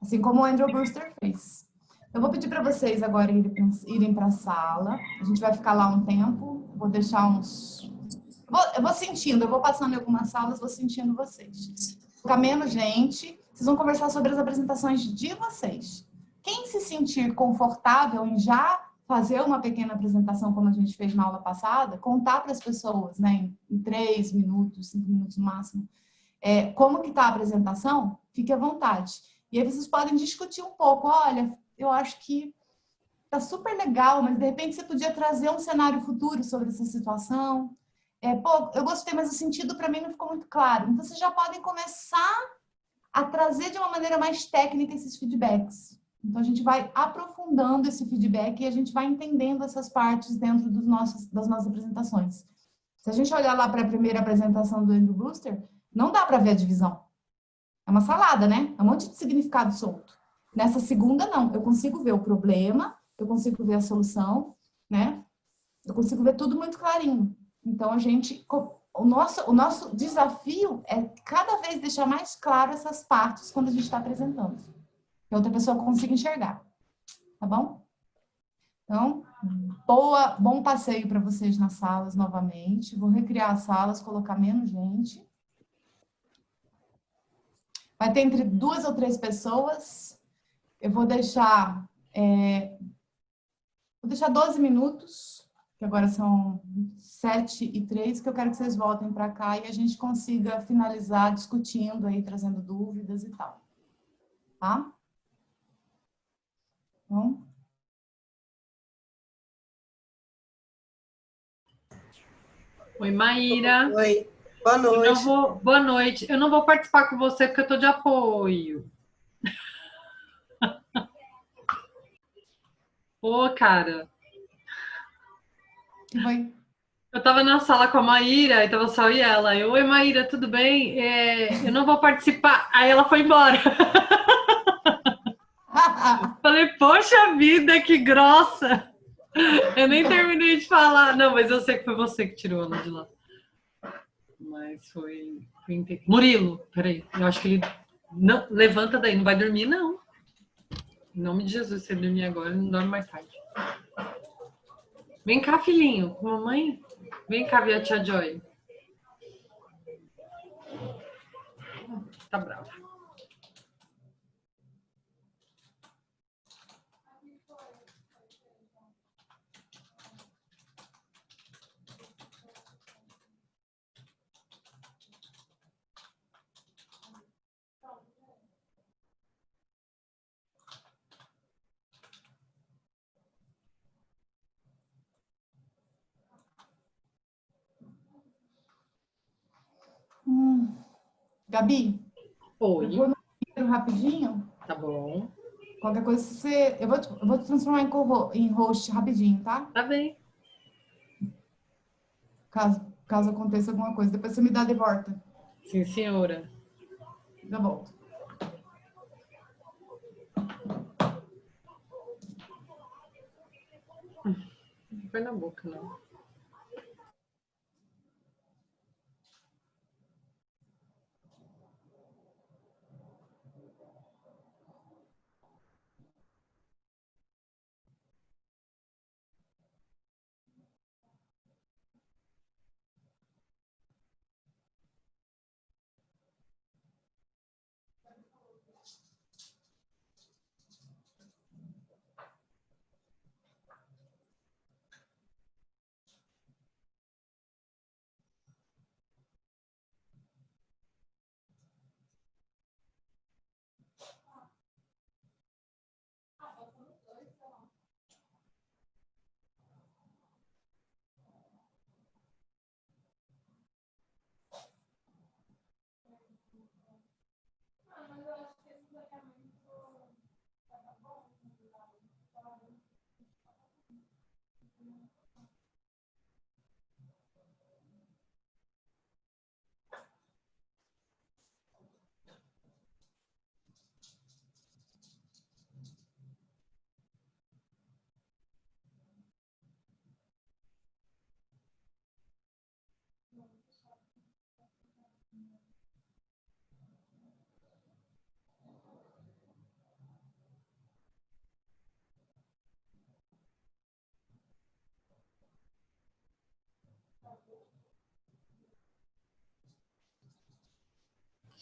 Assim como o Andrew Brewster fez. Eu vou pedir para vocês agora irem para a sala. A gente vai ficar lá um tempo. Vou deixar uns... Eu vou sentindo, eu vou passando em algumas salas, vou sentindo vocês. Ficar menos gente. Vocês vão conversar sobre as apresentações de vocês. Quem se sentir confortável em já fazer uma pequena apresentação, como a gente fez na aula passada, contar para as pessoas, né, em 3 minutos, 5 minutos no máximo, como que está a apresentação, fique à vontade. E aí vocês podem discutir um pouco, olha, eu acho que está super legal, mas de repente você podia trazer um cenário futuro sobre essa situação. Pô, eu gostei, mas o sentido para mim não ficou muito claro. Então vocês já podem começar a trazer de uma maneira mais técnica esses feedbacks. Então, a gente vai aprofundando esse feedback e a gente vai entendendo essas partes dentro das nossas apresentações. Se a gente olhar lá para a primeira apresentação do Andrew Brewster, não dá para ver a divisão. É uma salada, né? É um monte de significado solto. Nessa segunda, não. Eu consigo ver o problema, eu consigo ver a solução, né? Eu consigo ver tudo muito clarinho. Então, o nosso desafio é cada vez deixar mais claro essas partes quando a gente está apresentando. Que a outra pessoa consiga enxergar. Tá bom? Então, bom passeio para vocês nas salas novamente. Vou recriar as salas, colocar menos gente. Vai ter entre 2 ou 3 pessoas. Eu vou deixar 12 minutos, que agora são 7h03, que eu quero que vocês voltem para cá e a gente consiga finalizar discutindo aí, trazendo dúvidas e tal. Tá? Bom. Oi, Maíra. Oi, boa noite. Boa noite. Eu não vou participar com você porque eu estou de apoio. Pô, cara. Oi. Eu estava na sala com a Maíra, e estava só eu e ela. Oi, Maíra, tudo bem? Eu não vou participar. Aí ela foi embora. Falei, poxa vida, que grossa! Eu nem terminei de falar. Não, mas eu sei que foi você que tirou ela de lá. Mas foi Murilo, peraí. Eu acho que ele... Não, levanta daí, não vai dormir, não. Em nome de Jesus, se ele dormir agora, ele não dorme mais tarde. Vem cá, filhinho, com a mamãe. Vem cá ver a tia Joy. Tá bravo. Gabi, Oi. eu vou no banheiro rapidinho. Tá bom. Qualquer coisa, eu vou te transformar em host rapidinho, tá? Tá bem. Caso aconteça alguma coisa. Depois você me dá de volta. Sim, senhora. Já volto. Não foi na boca, não.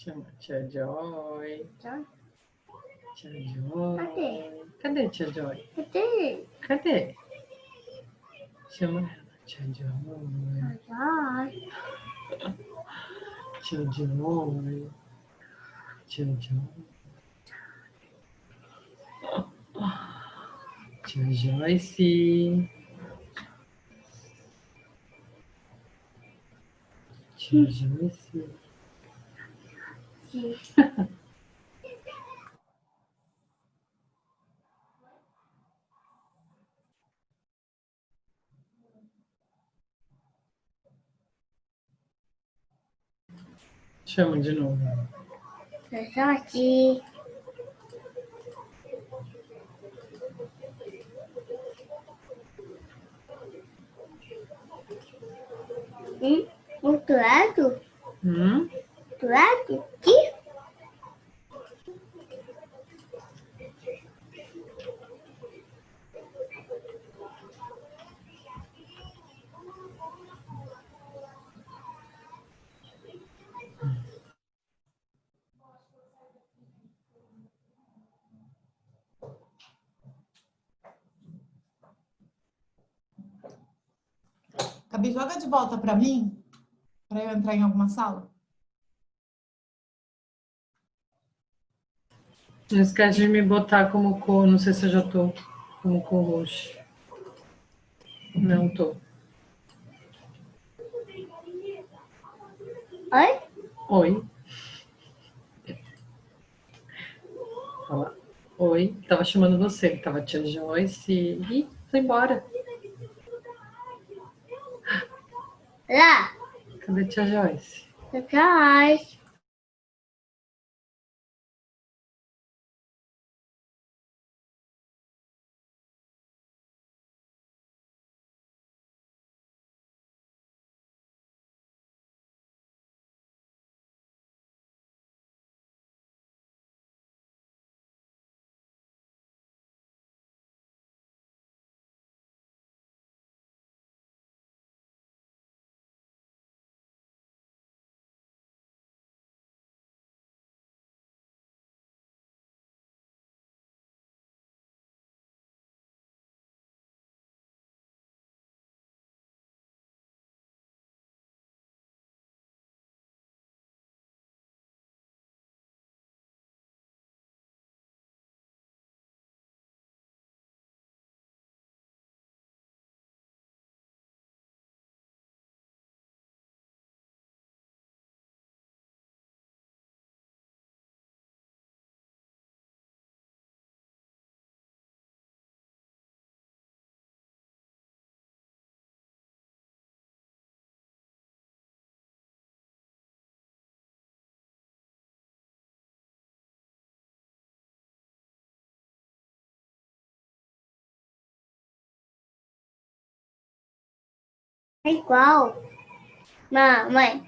Chama Tia Joy. Tia Joy. Cadê Tia Joy? Cadê? Chama ela. Tia Joy. Tia Joy. Tia Joy. Tia Joyce. Tia Joyce. Chama de novo. Sorte. Tu lado? Tu lado? Aqui? Gabi, joga de volta para mim, para eu entrar em alguma sala. Não esquece de me botar como não sei se eu já tô como co-host. Não tô. Oi? Oi. Fala. Oi. Tava chamando você. Tava Tia Joyce. Ih, foi embora. Lá. Cadê Tia Joyce? Joyce. igual. Mamãe.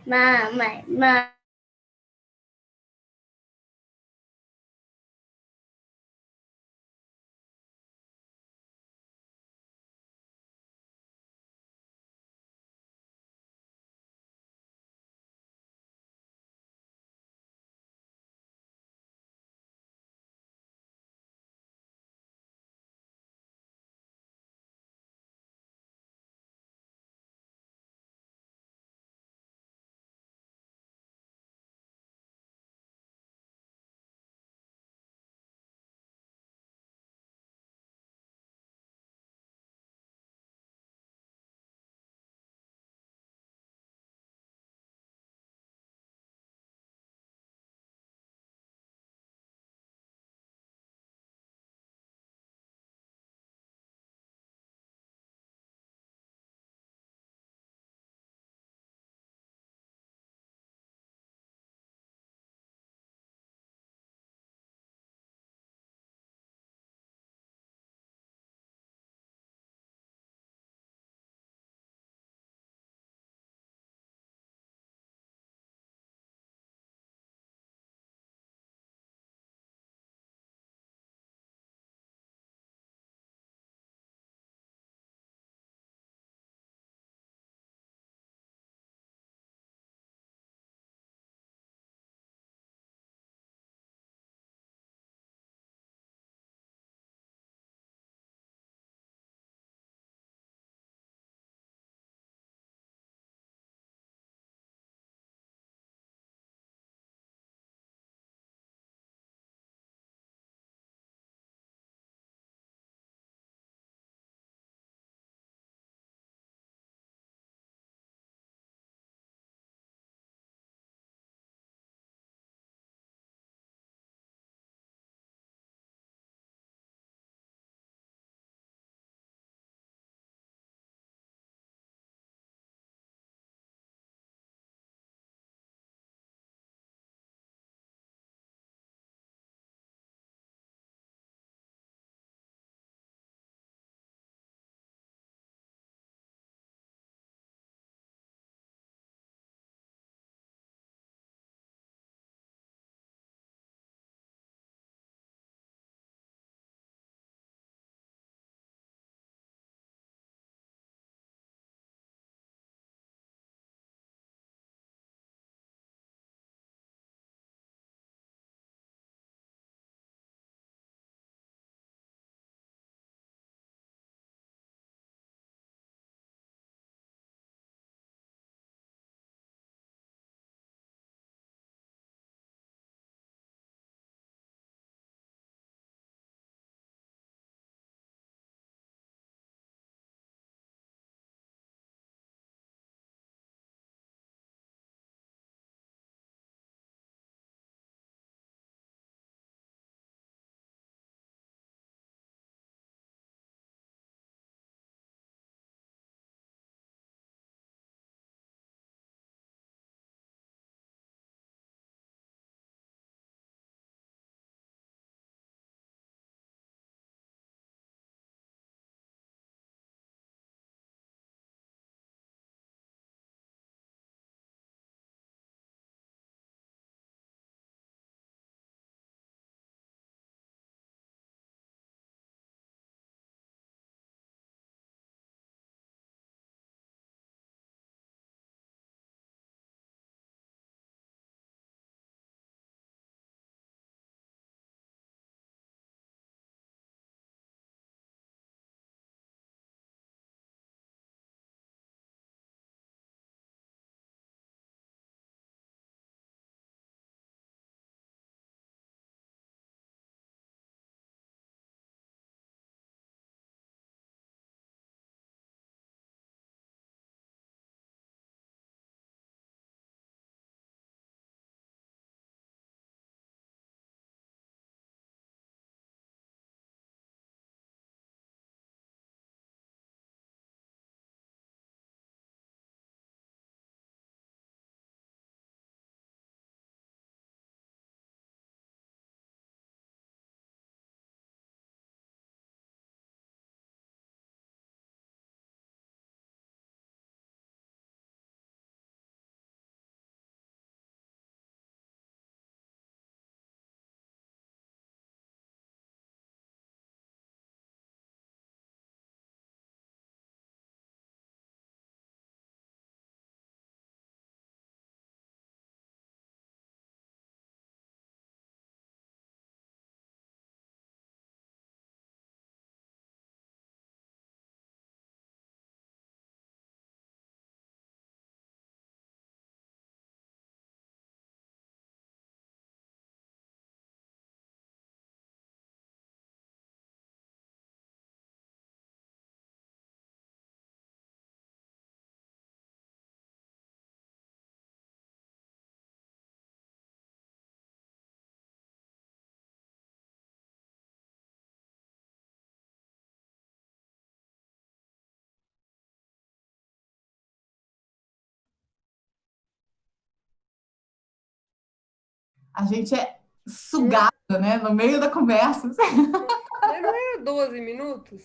A gente é sugado, né? No meio da conversa. Mas não era 12 minutos?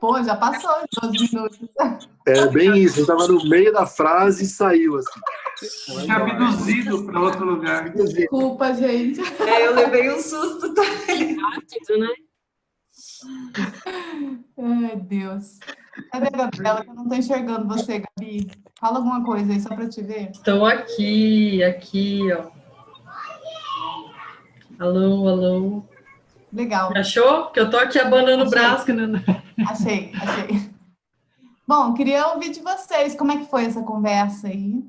Pô, já passou de 12 minutos. É bem isso, eu estava no meio da frase e saiu assim. Foi abduzido para outro lugar. Desculpa, gente. Eu levei um susto também. Rápido, né? Ai, Deus. Cadê a Gabriela? Que eu não tô enxergando você, Gabi. Fala alguma coisa aí, só para te ver. Estou aqui, ó. Alô, alô. Legal. Achou? Que eu tô aqui abanando o braço. Achei. Bom, queria ouvir de vocês. Como é que foi essa conversa aí?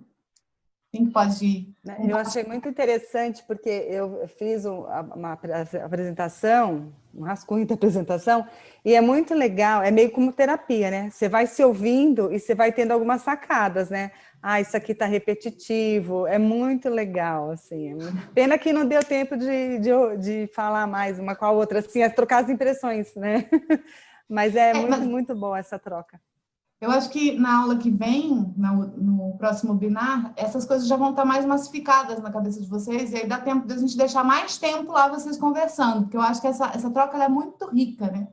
Quem que pode ir? Eu achei muito interessante, porque eu fiz uma apresentação, um rascunho da apresentação, e é muito legal, é meio como terapia, né? Você vai se ouvindo e você vai tendo algumas sacadas, né? Ah, isso aqui tá repetitivo, é muito legal, assim. Pena que não deu tempo de falar mais uma com a outra, assim, trocar as impressões, né? Mas muito boa essa troca. Eu acho que na aula que vem, no próximo webinar, essas coisas já vão estar mais massificadas na cabeça de vocês, e aí dá tempo de a gente deixar mais tempo lá vocês conversando, porque eu acho que essa troca ela é muito rica, né?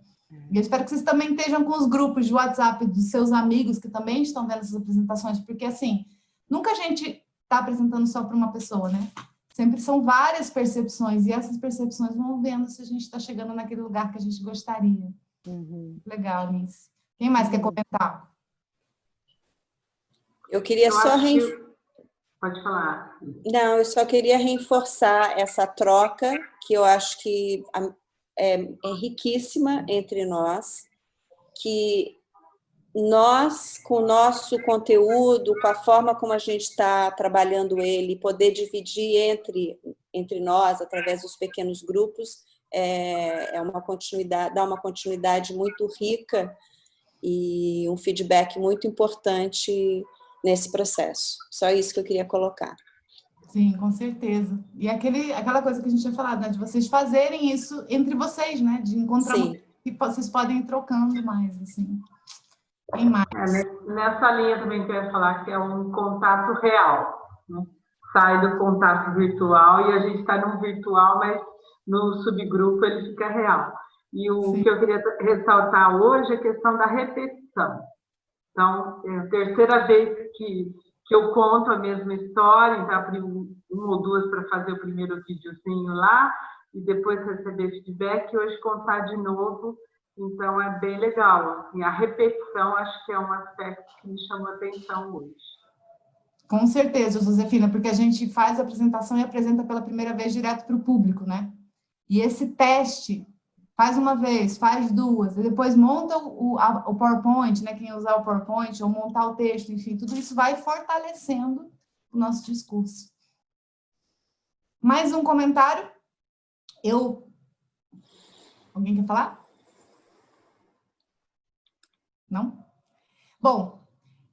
E eu espero que vocês também estejam com os grupos de WhatsApp dos seus amigos que também estão vendo essas apresentações, porque, assim, nunca a gente está apresentando só para uma pessoa, né? Sempre são várias percepções, e essas percepções vão vendo se a gente está chegando naquele lugar que a gente gostaria. Legal, Nice. Quem mais quer comentar? Eu queria Pode falar. Não, eu só queria reforçar essa troca, que eu acho que é riquíssima entre nós, que nós, com o nosso conteúdo, com a forma como a gente está trabalhando ele, poder dividir entre nós, através dos pequenos grupos, dá uma continuidade muito rica e um feedback muito importante nesse processo. Só isso que eu queria colocar. Sim, com certeza. E aquela coisa que a gente tinha falado, né? De vocês fazerem isso entre vocês, né? De encontrar que vocês podem ir trocando mais, assim. Tem mais. Nessa linha também que eu ia falar, que é um contato real, né? Sai do contato virtual e a gente está num virtual, mas no subgrupo ele fica real. E o que eu queria ressaltar hoje é a questão da repetição. Então, é a terceira vez que eu conto a mesma história, então abri uma ou duas para fazer o primeiro videozinho lá, e depois receber feedback, e hoje contar de novo. Então, é bem legal. Assim, a repetição, acho que é um aspecto que me chama a atenção hoje. Com certeza, Josefina, porque a gente faz a apresentação e apresenta pela primeira vez direto para o público, né? E esse teste, faz uma vez, faz duas, e depois monta o PowerPoint, né? Quem usar o PowerPoint, ou montar o texto, enfim, tudo isso vai fortalecendo o nosso discurso. Mais um comentário? Alguém quer falar? Não? Bom,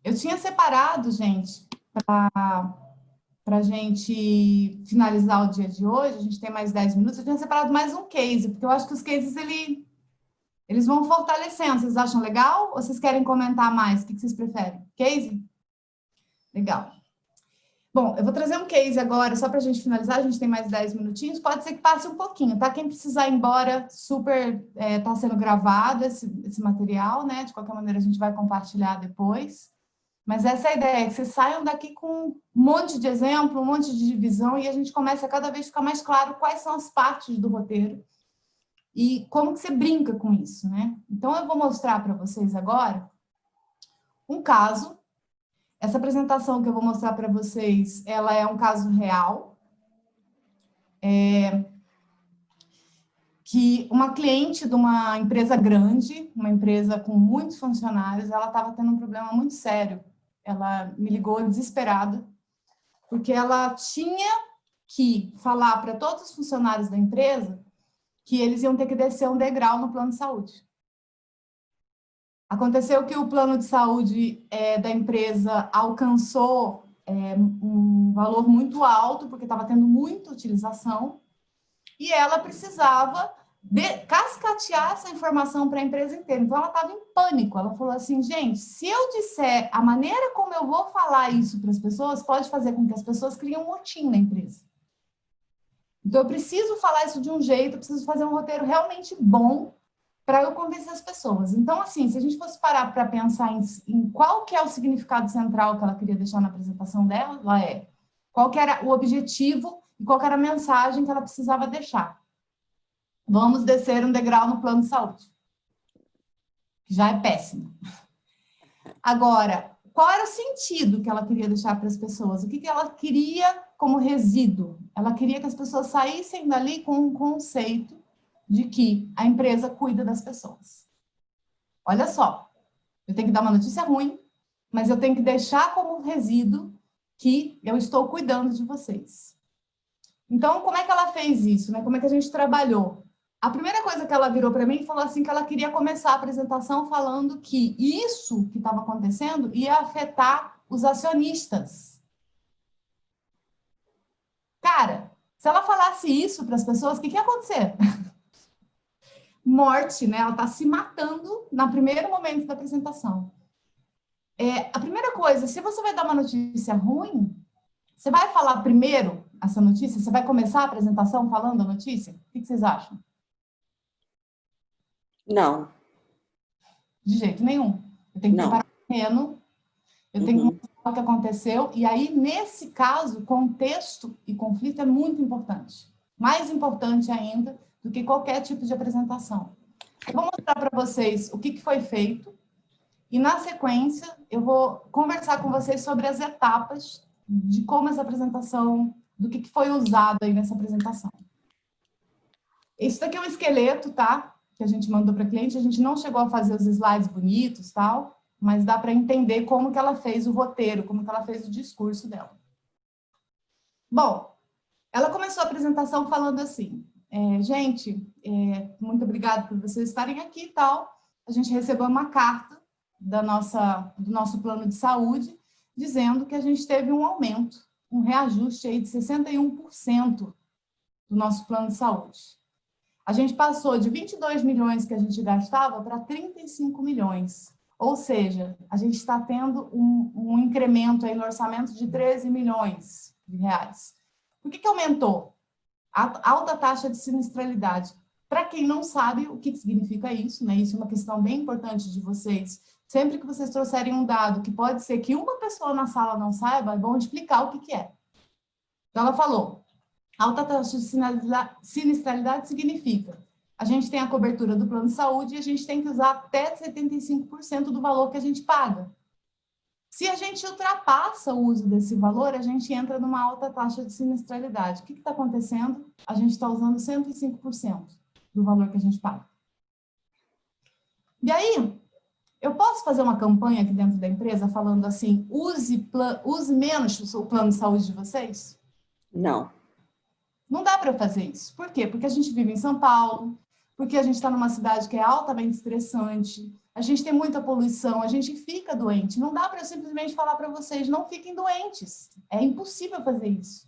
eu tinha separado, gente, para a gente finalizar o dia de hoje, a gente tem mais 10 minutos, eu tinha separado mais um case, porque eu acho que os cases, eles vão fortalecendo. Vocês acham legal? Ou vocês querem comentar mais? O que vocês preferem? Case? Legal. Bom, eu vou trazer um case agora, só para a gente finalizar, a gente tem mais 10 minutinhos, pode ser que passe um pouquinho, tá? Quem precisar ir embora, tá sendo gravado esse material, né? De qualquer maneira, a gente vai compartilhar depois. Mas essa é a ideia, que vocês saiam daqui com um monte de exemplo, um monte de divisão, e a gente começa a cada vez ficar mais claro quais são as partes do roteiro e como que você brinca com isso, né? Então, eu vou mostrar para vocês agora um caso. Essa apresentação que eu vou mostrar para vocês, ela é um caso real, que uma cliente de uma empresa grande, uma empresa com muitos funcionários, ela estava tendo um problema muito sério. Ela me ligou desesperada, porque ela tinha que falar para todos os funcionários da empresa que eles iam ter que descer um degrau no plano de saúde. Aconteceu que o plano de saúde da empresa alcançou um valor muito alto, porque estava tendo muita utilização, e ela precisava cascatear essa informação para a empresa inteira. Então, ela estava em pânico. Ela falou assim, gente, se eu disser a maneira como eu vou falar isso para as pessoas, pode fazer com que as pessoas criem um motim na empresa. Então, eu preciso falar isso de um jeito, eu preciso fazer um roteiro realmente bom para eu convencer as pessoas. Então, assim, se a gente fosse parar para pensar em qual que é o significado central que ela queria deixar na apresentação dela, qual que era o objetivo e qual que era a mensagem que ela precisava deixar. Vamos descer um degrau no plano de saúde, que já é péssimo. Agora, qual era o sentido que ela queria deixar para as pessoas? O que ela queria como resíduo? Ela queria que as pessoas saíssem dali com um conceito de que a empresa cuida das pessoas. Olha só, eu tenho que dar uma notícia ruim, mas eu tenho que deixar como resíduo que eu estou cuidando de vocês. Então, como é que ela fez isso, né? Como é que a gente trabalhou? A primeira coisa que ela virou para mim falou assim que ela queria começar a apresentação falando que isso que estava acontecendo ia afetar os acionistas. Cara, se ela falasse isso para as pessoas, o que ia acontecer? Morte, né? Ela está se matando no primeiro momento da apresentação. A primeira coisa, se você vai dar uma notícia ruim, você vai falar primeiro essa notícia? Você vai começar a apresentação falando a notícia? O que vocês acham? Não. De jeito nenhum. Eu tenho que preparar o terreno, eu tenho que mostrar o que aconteceu, e aí, nesse caso, contexto e conflito é muito importante. Mais importante ainda do que qualquer tipo de apresentação. Eu vou mostrar para vocês o que foi feito, e na sequência, eu vou conversar com vocês sobre as etapas de como essa apresentação, do que foi usado aí nessa apresentação. Isso daqui é um esqueleto, tá? Que a gente mandou para a cliente, a gente não chegou a fazer os slides bonitos, tal, mas dá para entender como que ela fez o roteiro, como que ela fez o discurso dela. Bom, ela começou a apresentação falando assim, gente, muito obrigada por vocês estarem aqui e tal, a gente recebeu uma carta do nosso plano de saúde, dizendo que a gente teve um aumento, um reajuste aí de 61% do nosso plano de saúde. A gente passou de 22 milhões que a gente gastava para 35 milhões. Ou seja, a gente está tendo um incremento aí no orçamento de 13 milhões de reais. Por que aumentou? A alta taxa de sinistralidade. Para quem não sabe o que significa isso, né? Isso é uma questão bem importante de vocês. Sempre que vocês trouxerem um dado que pode ser que uma pessoa na sala não saiba, vão explicar o que é. Então, ela falou, alta taxa de sinistralidade significa a gente tem a cobertura do plano de saúde e a gente tem que usar até 75% do valor que a gente paga. Se a gente ultrapassa o uso desse valor, a gente entra numa alta taxa de sinistralidade. O que está acontecendo? A gente está usando 105% do valor que a gente paga. E aí, eu posso fazer uma campanha aqui dentro da empresa falando assim, use menos o plano de saúde de vocês? Não. Não dá para fazer isso. Por quê? Porque a gente vive em São Paulo, porque a gente está numa cidade que é altamente estressante, a gente tem muita poluição, a gente fica doente. Não dá para eu simplesmente falar para vocês, não fiquem doentes. É impossível fazer isso.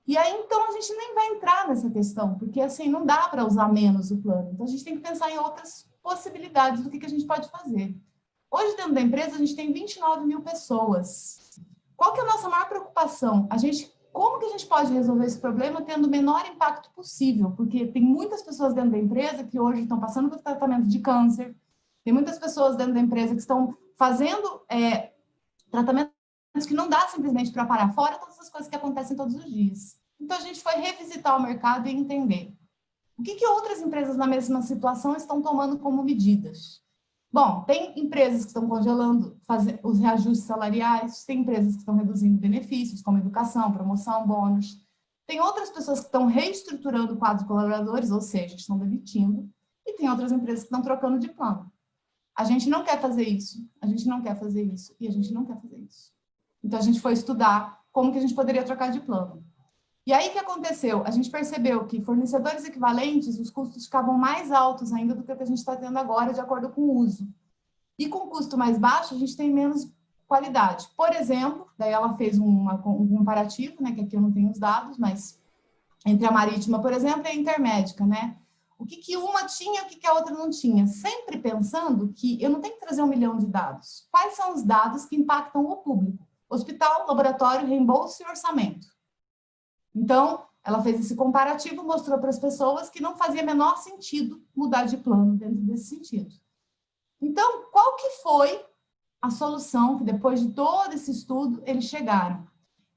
E aí, então, a gente nem vai entrar nessa questão, porque, assim, não dá para usar menos o plano. Então, a gente tem que pensar em outras possibilidades do que a gente pode fazer. Hoje, dentro da empresa, a gente tem 29 mil pessoas. Qual que é a nossa maior preocupação? Como que a gente pode resolver esse problema tendo o menor impacto possível? Porque tem muitas pessoas dentro da empresa que hoje estão passando por tratamento de câncer, tem muitas pessoas dentro da empresa que estão fazendo tratamentos que não dá simplesmente para parar, fora todas as coisas que acontecem todos os dias. Então, a gente foi revisitar o mercado e entender o que outras empresas na mesma situação estão tomando como medidas. Bom, tem empresas que estão congelando os reajustes salariais, tem empresas que estão reduzindo benefícios, como educação, promoção, bônus. Tem outras pessoas que estão reestruturando o quadro de colaboradores, ou seja, estão demitindo, e tem outras empresas que estão trocando de plano. A gente não quer fazer isso, a gente não quer fazer isso, e a gente não quer fazer isso. Então, a gente foi estudar como que a gente poderia trocar de plano. E aí, o que aconteceu? A gente percebeu que fornecedores equivalentes, os custos ficavam mais altos ainda do que o que a gente está tendo agora, de acordo com o uso. E com custo mais baixo, a gente tem menos qualidade. Por exemplo, daí ela fez um comparativo, né, que aqui eu não tenho os dados, mas entre a marítima, por exemplo, e a intermédica, né? O que uma tinha, o que a outra não tinha. Sempre pensando que eu não tenho que trazer 1 milhão de dados. Quais são os dados que impactam o público? Hospital, laboratório, reembolso e orçamento. Então, Ela fez esse comparativo, mostrou para as pessoas que não fazia menor sentido mudar de plano dentro desse sentido. Então, qual que foi a solução que, depois de todo esse estudo, eles chegaram?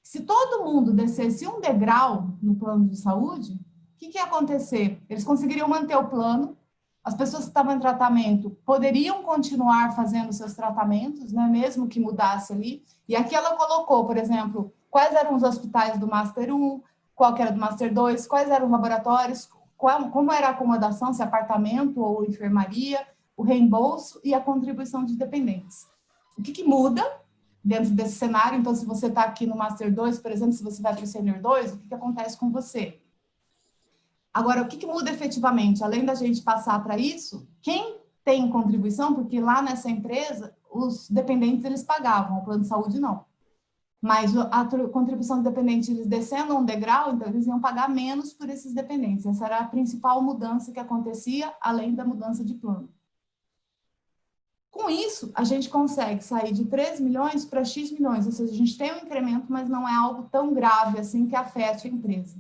Se todo mundo descesse um degrau no plano de saúde, o que ia acontecer? Eles conseguiriam manter o plano, as pessoas que estavam em tratamento poderiam continuar fazendo seus tratamentos, né, mesmo que mudasse ali. E aqui ela colocou, por exemplo, quais eram os hospitais do Master 1, qual que era do Master 2, quais eram os laboratórios, como era a acomodação, se apartamento ou enfermaria, o reembolso e a contribuição de dependentes. O que muda dentro desse cenário? Então, se você está aqui no Master 2, por exemplo, se você vai para o Senior 2, o que acontece com você? Agora, o que muda efetivamente? Além da gente passar para isso, quem tem contribuição, porque lá nessa empresa, os dependentes eles pagavam, o plano de saúde não. Mas a contribuição de dependente, eles descendo um degrau, então eles iam pagar menos por esses dependentes. Essa era a principal mudança que acontecia, além da mudança de plano. Com isso, a gente consegue sair de 3 milhões para X milhões, ou seja, a gente tem um incremento, mas não é algo tão grave assim que afete a empresa.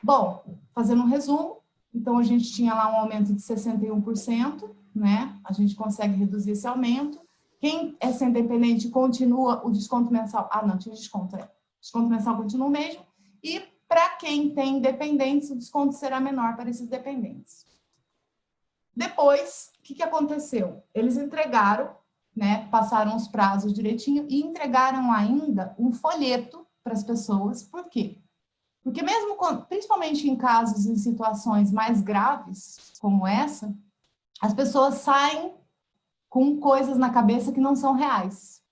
Bom, fazendo um resumo, então a gente tinha lá um aumento de 61%, né? A gente consegue reduzir esse aumento. Quem é sem dependente continua o desconto mensal. Ah, não, tinha desconto, desconto mensal continua o mesmo. E para quem tem dependentes, o desconto será menor para esses dependentes. Depois, o que aconteceu? Eles entregaram, né, passaram os prazos direitinho e entregaram ainda um folheto para as pessoas. Por quê? Porque mesmo, principalmente em casos, em situações mais graves, como essa, as pessoas saem com coisas na cabeça que não são reais.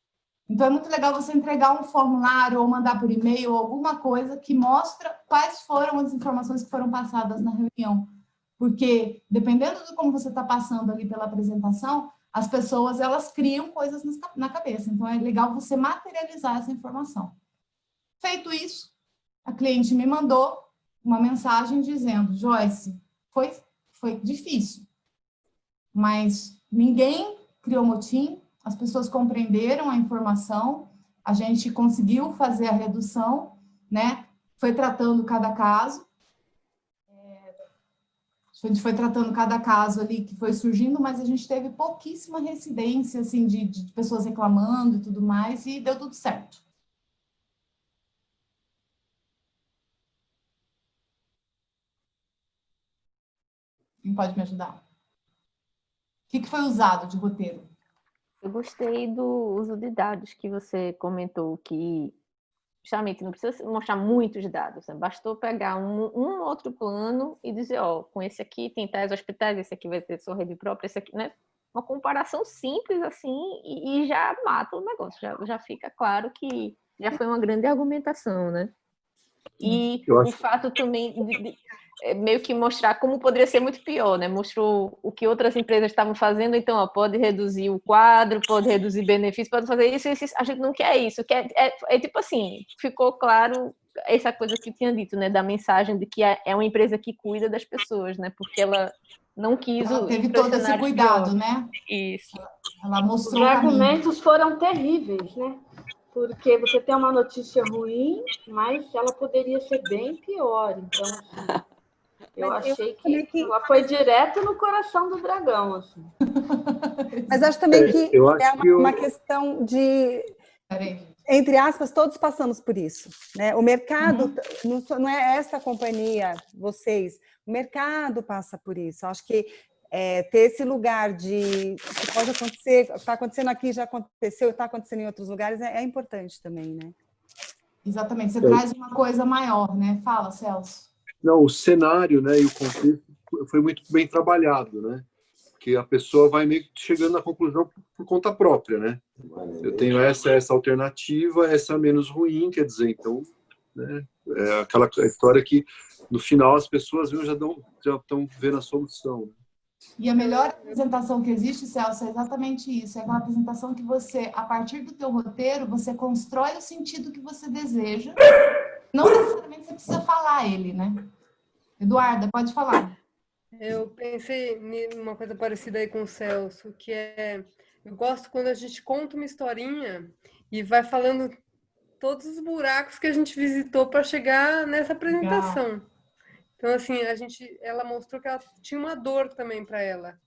Então, é muito legal você entregar um formulário ou mandar por e-mail ou alguma coisa que mostra quais foram as informações que foram passadas na reunião. Porque, dependendo de como você está passando ali pela apresentação, as pessoas, elas criam coisas na cabeça. Então, é legal você materializar essa informação. Feito isso, a cliente me mandou uma mensagem dizendo: Joyce, foi difícil, mas ninguém criou motim, as pessoas compreenderam a informação, a gente conseguiu fazer a redução, né? Foi tratando cada caso. A gente foi tratando cada caso ali que foi surgindo, mas a gente teve pouquíssima reincidência, assim, de pessoas reclamando e tudo mais, e deu tudo certo. Quem pode me ajudar? O que foi usado de roteiro? Eu gostei do uso de dados que você comentou, que justamente não precisa mostrar muitos dados, né? Bastou pegar um outro plano e dizer, ó, com esse aqui tem tais hospitais, esse aqui vai ter sua rede própria, esse aqui, né? Uma comparação simples assim e já mata o negócio, já fica claro que já foi uma grande argumentação, né? E o fato também de meio que mostrar como poderia ser muito pior, né? Mostrou o que outras empresas estavam fazendo, então, ó, pode reduzir o quadro, pode reduzir benefícios, pode fazer isso, a gente não quer isso, é tipo assim, ficou claro essa coisa que eu tinha dito, né, da mensagem de que é uma empresa que cuida das pessoas, né, porque ela não quis... Ela teve todo esse cuidado, né? Isso. Ela mostrou os argumentos foram terríveis, né? Porque você tem uma notícia ruim, mas ela poderia ser bem pior. Então, assim, eu achei que ela foi direto no coração do dragão. Assim. Mas acho também que é uma questão de... Entre aspas, todos passamos por isso, né? O mercado, não é essa companhia, vocês, o mercado passa por isso. Acho que ter esse lugar de que pode acontecer, está acontecendo aqui, já aconteceu, está acontecendo em outros lugares, é importante também, né? Exatamente, você traz uma coisa maior, né? Fala, Celso. Não, o cenário, né, e o contexto foi muito bem trabalhado, né? Que a pessoa vai meio que chegando na conclusão por conta própria, né? Eu tenho essa alternativa, essa menos ruim, quer dizer, então, né, é aquela história que no final as pessoas já estão vendo a solução. Né? E a melhor apresentação que existe, Celso, é exatamente isso. É aquela apresentação que você, a partir do teu roteiro, você constrói o sentido que você deseja. Não necessariamente você precisa falar ele, né? Eduarda, pode falar. Eu pensei em uma coisa parecida aí com o Celso, que eu gosto quando a gente conta uma historinha e vai falando todos os buracos que a gente visitou para chegar nessa apresentação. Então, assim, ela mostrou que ela tinha uma dor também para ela.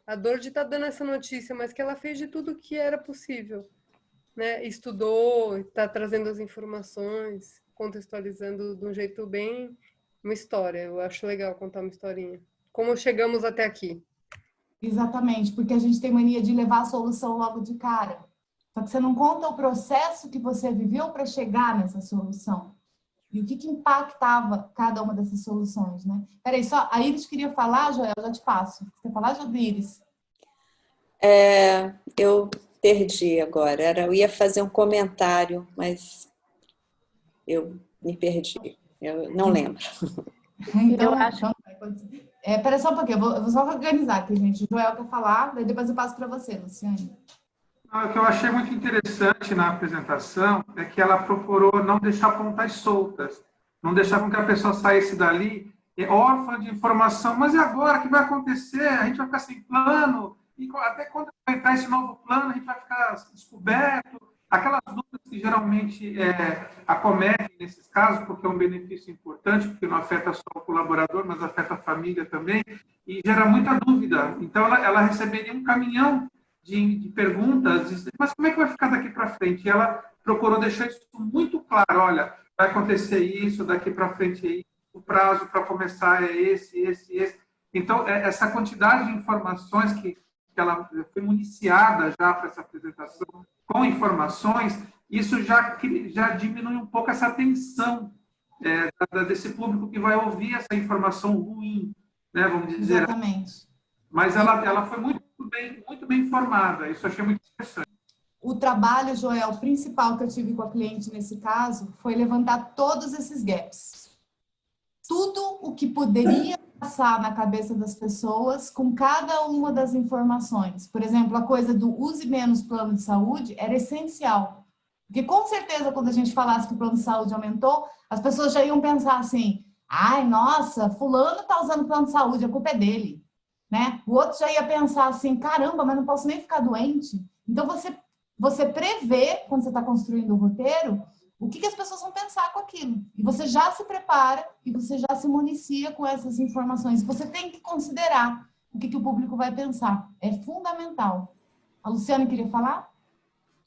A dor de estar dando essa notícia, mas que ela fez de tudo que era possível, né? Estudou, está trazendo as informações, contextualizando de um jeito bem uma história. Eu acho legal contar uma historinha. Como chegamos até aqui. Exatamente, porque a gente tem mania de levar a solução logo de cara. Só que você não conta o processo que você viveu para chegar nessa solução. E o que impactava cada uma dessas soluções, né? Peraí, só a Iris queria falar, Joel, já te passo. Você quer falar, Iris? Eu perdi agora. Eu ia fazer um comentário, mas eu me perdi. Eu não lembro. Então, peraí só um pouquinho, eu vou só organizar aqui, gente. O Joel quer falar, daí depois eu passo para você, Luciane. O que eu achei muito interessante na apresentação é que ela procurou não deixar pontas soltas, não deixar com que a pessoa saísse dali órfã de informação. Mas e agora? O que vai acontecer? A gente vai ficar sem plano? E até quando vai entrar esse novo plano, a gente vai ficar descoberto? Aquelas dúvidas que geralmente acometem nesses casos, porque é um benefício importante, porque não afeta só o colaborador, mas afeta a família também, e gera muita dúvida. Então, ela receberia um caminhão de perguntas, mas como é que vai ficar daqui para frente? E ela procurou deixar isso muito claro, olha, vai acontecer isso, daqui para frente é isso, o prazo para começar é esse. Então, essa quantidade de informações que ela foi municiada já para essa apresentação, com informações, isso já diminui um pouco essa tensão desse público que vai ouvir essa informação ruim, né, vamos dizer. Exatamente. Mas ela foi muito bem informada, isso eu achei muito interessante. O trabalho, Joel, principal que eu tive com a cliente nesse caso foi levantar todos esses gaps. Tudo o que poderia passar na cabeça das pessoas com cada uma das informações. Por exemplo, a coisa do use menos plano de saúde era essencial. Porque, com certeza, quando a gente falasse que o plano de saúde aumentou, as pessoas já iam pensar assim, ai, nossa, fulano está usando plano de saúde, a culpa é dele. Né? O outro já ia pensar assim, caramba, mas não posso nem ficar doente. Então, você prevê, quando você está construindo o roteiro, o que as pessoas vão pensar com aquilo. E você já se prepara e você já se municia com essas informações. Você tem que considerar o que o público vai pensar. É fundamental. A Luciane queria falar?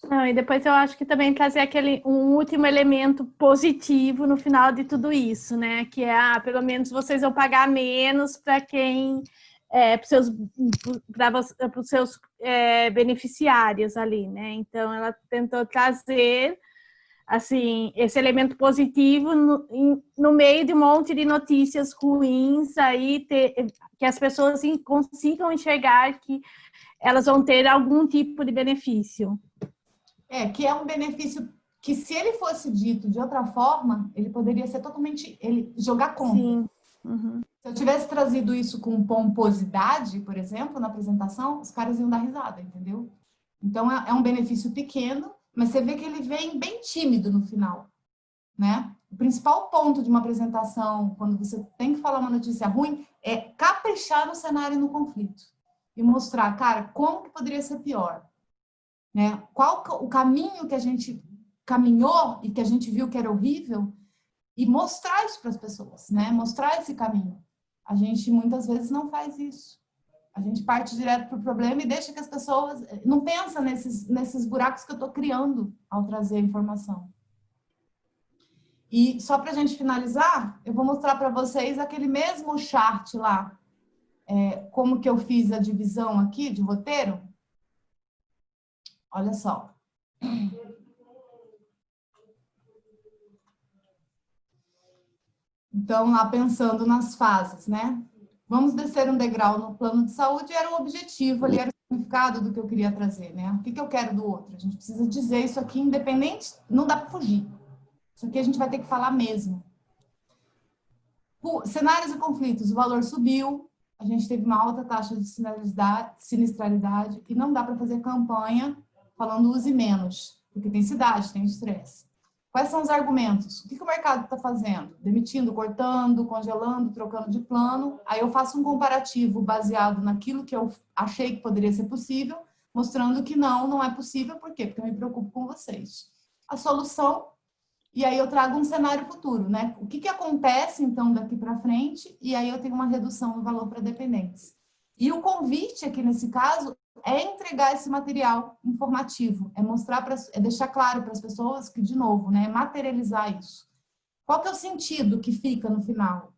Não, e depois eu acho que também trazer um último elemento positivo no final de tudo isso, né? Que é, pelo menos vocês vão pagar menos para quem... para os seus beneficiários ali, né? Então, ela tentou trazer, assim, esse elemento positivo no meio de um monte de notícias ruins, aí que as pessoas consigam enxergar que elas vão ter algum tipo de benefício. Que é um benefício que, se ele fosse dito de outra forma, ele poderia ser totalmente... jogar contra. Sim. Uhum. Se eu tivesse trazido isso com pomposidade, por exemplo, na apresentação, os caras iam dar risada, entendeu? Então, é um benefício pequeno, mas você vê que ele vem bem tímido no final, né? O principal ponto de uma apresentação, quando você tem que falar uma notícia ruim, é caprichar no cenário e no conflito. E mostrar, cara, como que poderia ser pior, né? Qual o caminho que a gente caminhou e que a gente viu que era horrível, e mostrar isso para as pessoas, né? Mostrar esse caminho. A gente, muitas vezes, não faz isso. A gente parte direto para o problema e deixa que as pessoas... Não pensa nesses buracos que eu estou criando ao trazer a informação. E só para a gente finalizar, eu vou mostrar para vocês aquele mesmo chart lá. Como que eu fiz a divisão aqui de roteiro. Olha só. Então, lá pensando nas fases, né? Vamos descer um degrau no plano de saúde, era o objetivo ali, era o significado do que eu queria trazer, né? O que eu quero do outro? A gente precisa dizer isso aqui, independente, não dá para fugir. Isso aqui a gente vai ter que falar mesmo. Cenários e conflitos, o valor subiu, a gente teve uma alta taxa de sinistralidade, e não dá para fazer campanha falando use menos, porque tem cidade, tem estresse. Quais são os argumentos? O que o mercado está fazendo? Demitindo, cortando, congelando, trocando de plano. Aí eu faço um comparativo baseado naquilo que eu achei que poderia ser possível, mostrando que não é possível. Por quê? Porque eu me preocupo com vocês. A solução e aí eu trago um cenário futuro, né? O que acontece, então, daqui para frente, e aí eu tenho uma redução no valor para dependentes. E o convite aqui, nesse caso, é entregar esse material informativo, é mostrar, é deixar claro para as pessoas que, de novo, né, é materializar isso. Qual que é o sentido que fica no final?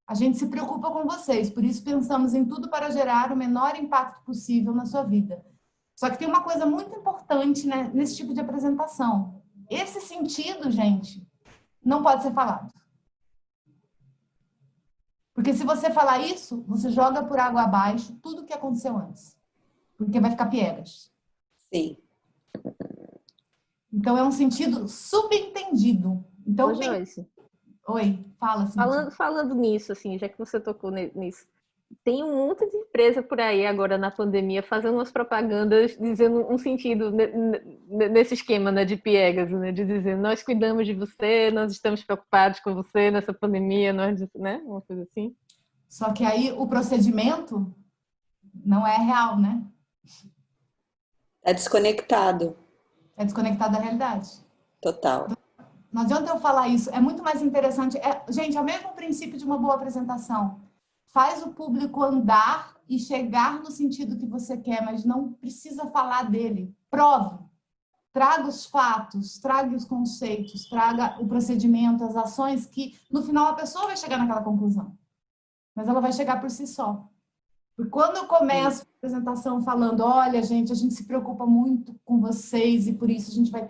A gente se preocupa com vocês, por isso pensamos em tudo para gerar o menor impacto possível na sua vida. Só que tem uma coisa muito importante, né, nesse tipo de apresentação. Esse sentido, gente, não pode ser falado. Porque se você falar isso, você joga por água abaixo tudo o que aconteceu antes. Porque vai ficar piegas. Sim. Então, é um sentido subentendido. Então, Ô, Joyce. Oi, fala. Falando nisso, assim, já que você tocou nisso, tem um monte de empresa por aí agora na pandemia fazendo umas propagandas dizendo um sentido nesse esquema, né, de piegas, né, de dizer nós cuidamos de você, nós estamos preocupados com você nessa pandemia, né, uma coisa assim. Só que aí o procedimento não é real, né? É desconectado. É desconectado da realidade. Total. Não adianta eu falar isso, é muito mais interessante. Gente, é o mesmo princípio de uma boa apresentação. Faz o público andar e chegar no sentido que você quer, mas não precisa falar dele. Prove. Traga os fatos, traga os conceitos, traga o procedimento, as ações, que no final a pessoa vai chegar naquela conclusão. Mas ela vai chegar por si só. Porque quando eu começo a apresentação falando, olha, gente, a gente se preocupa muito com vocês e por isso a gente vai a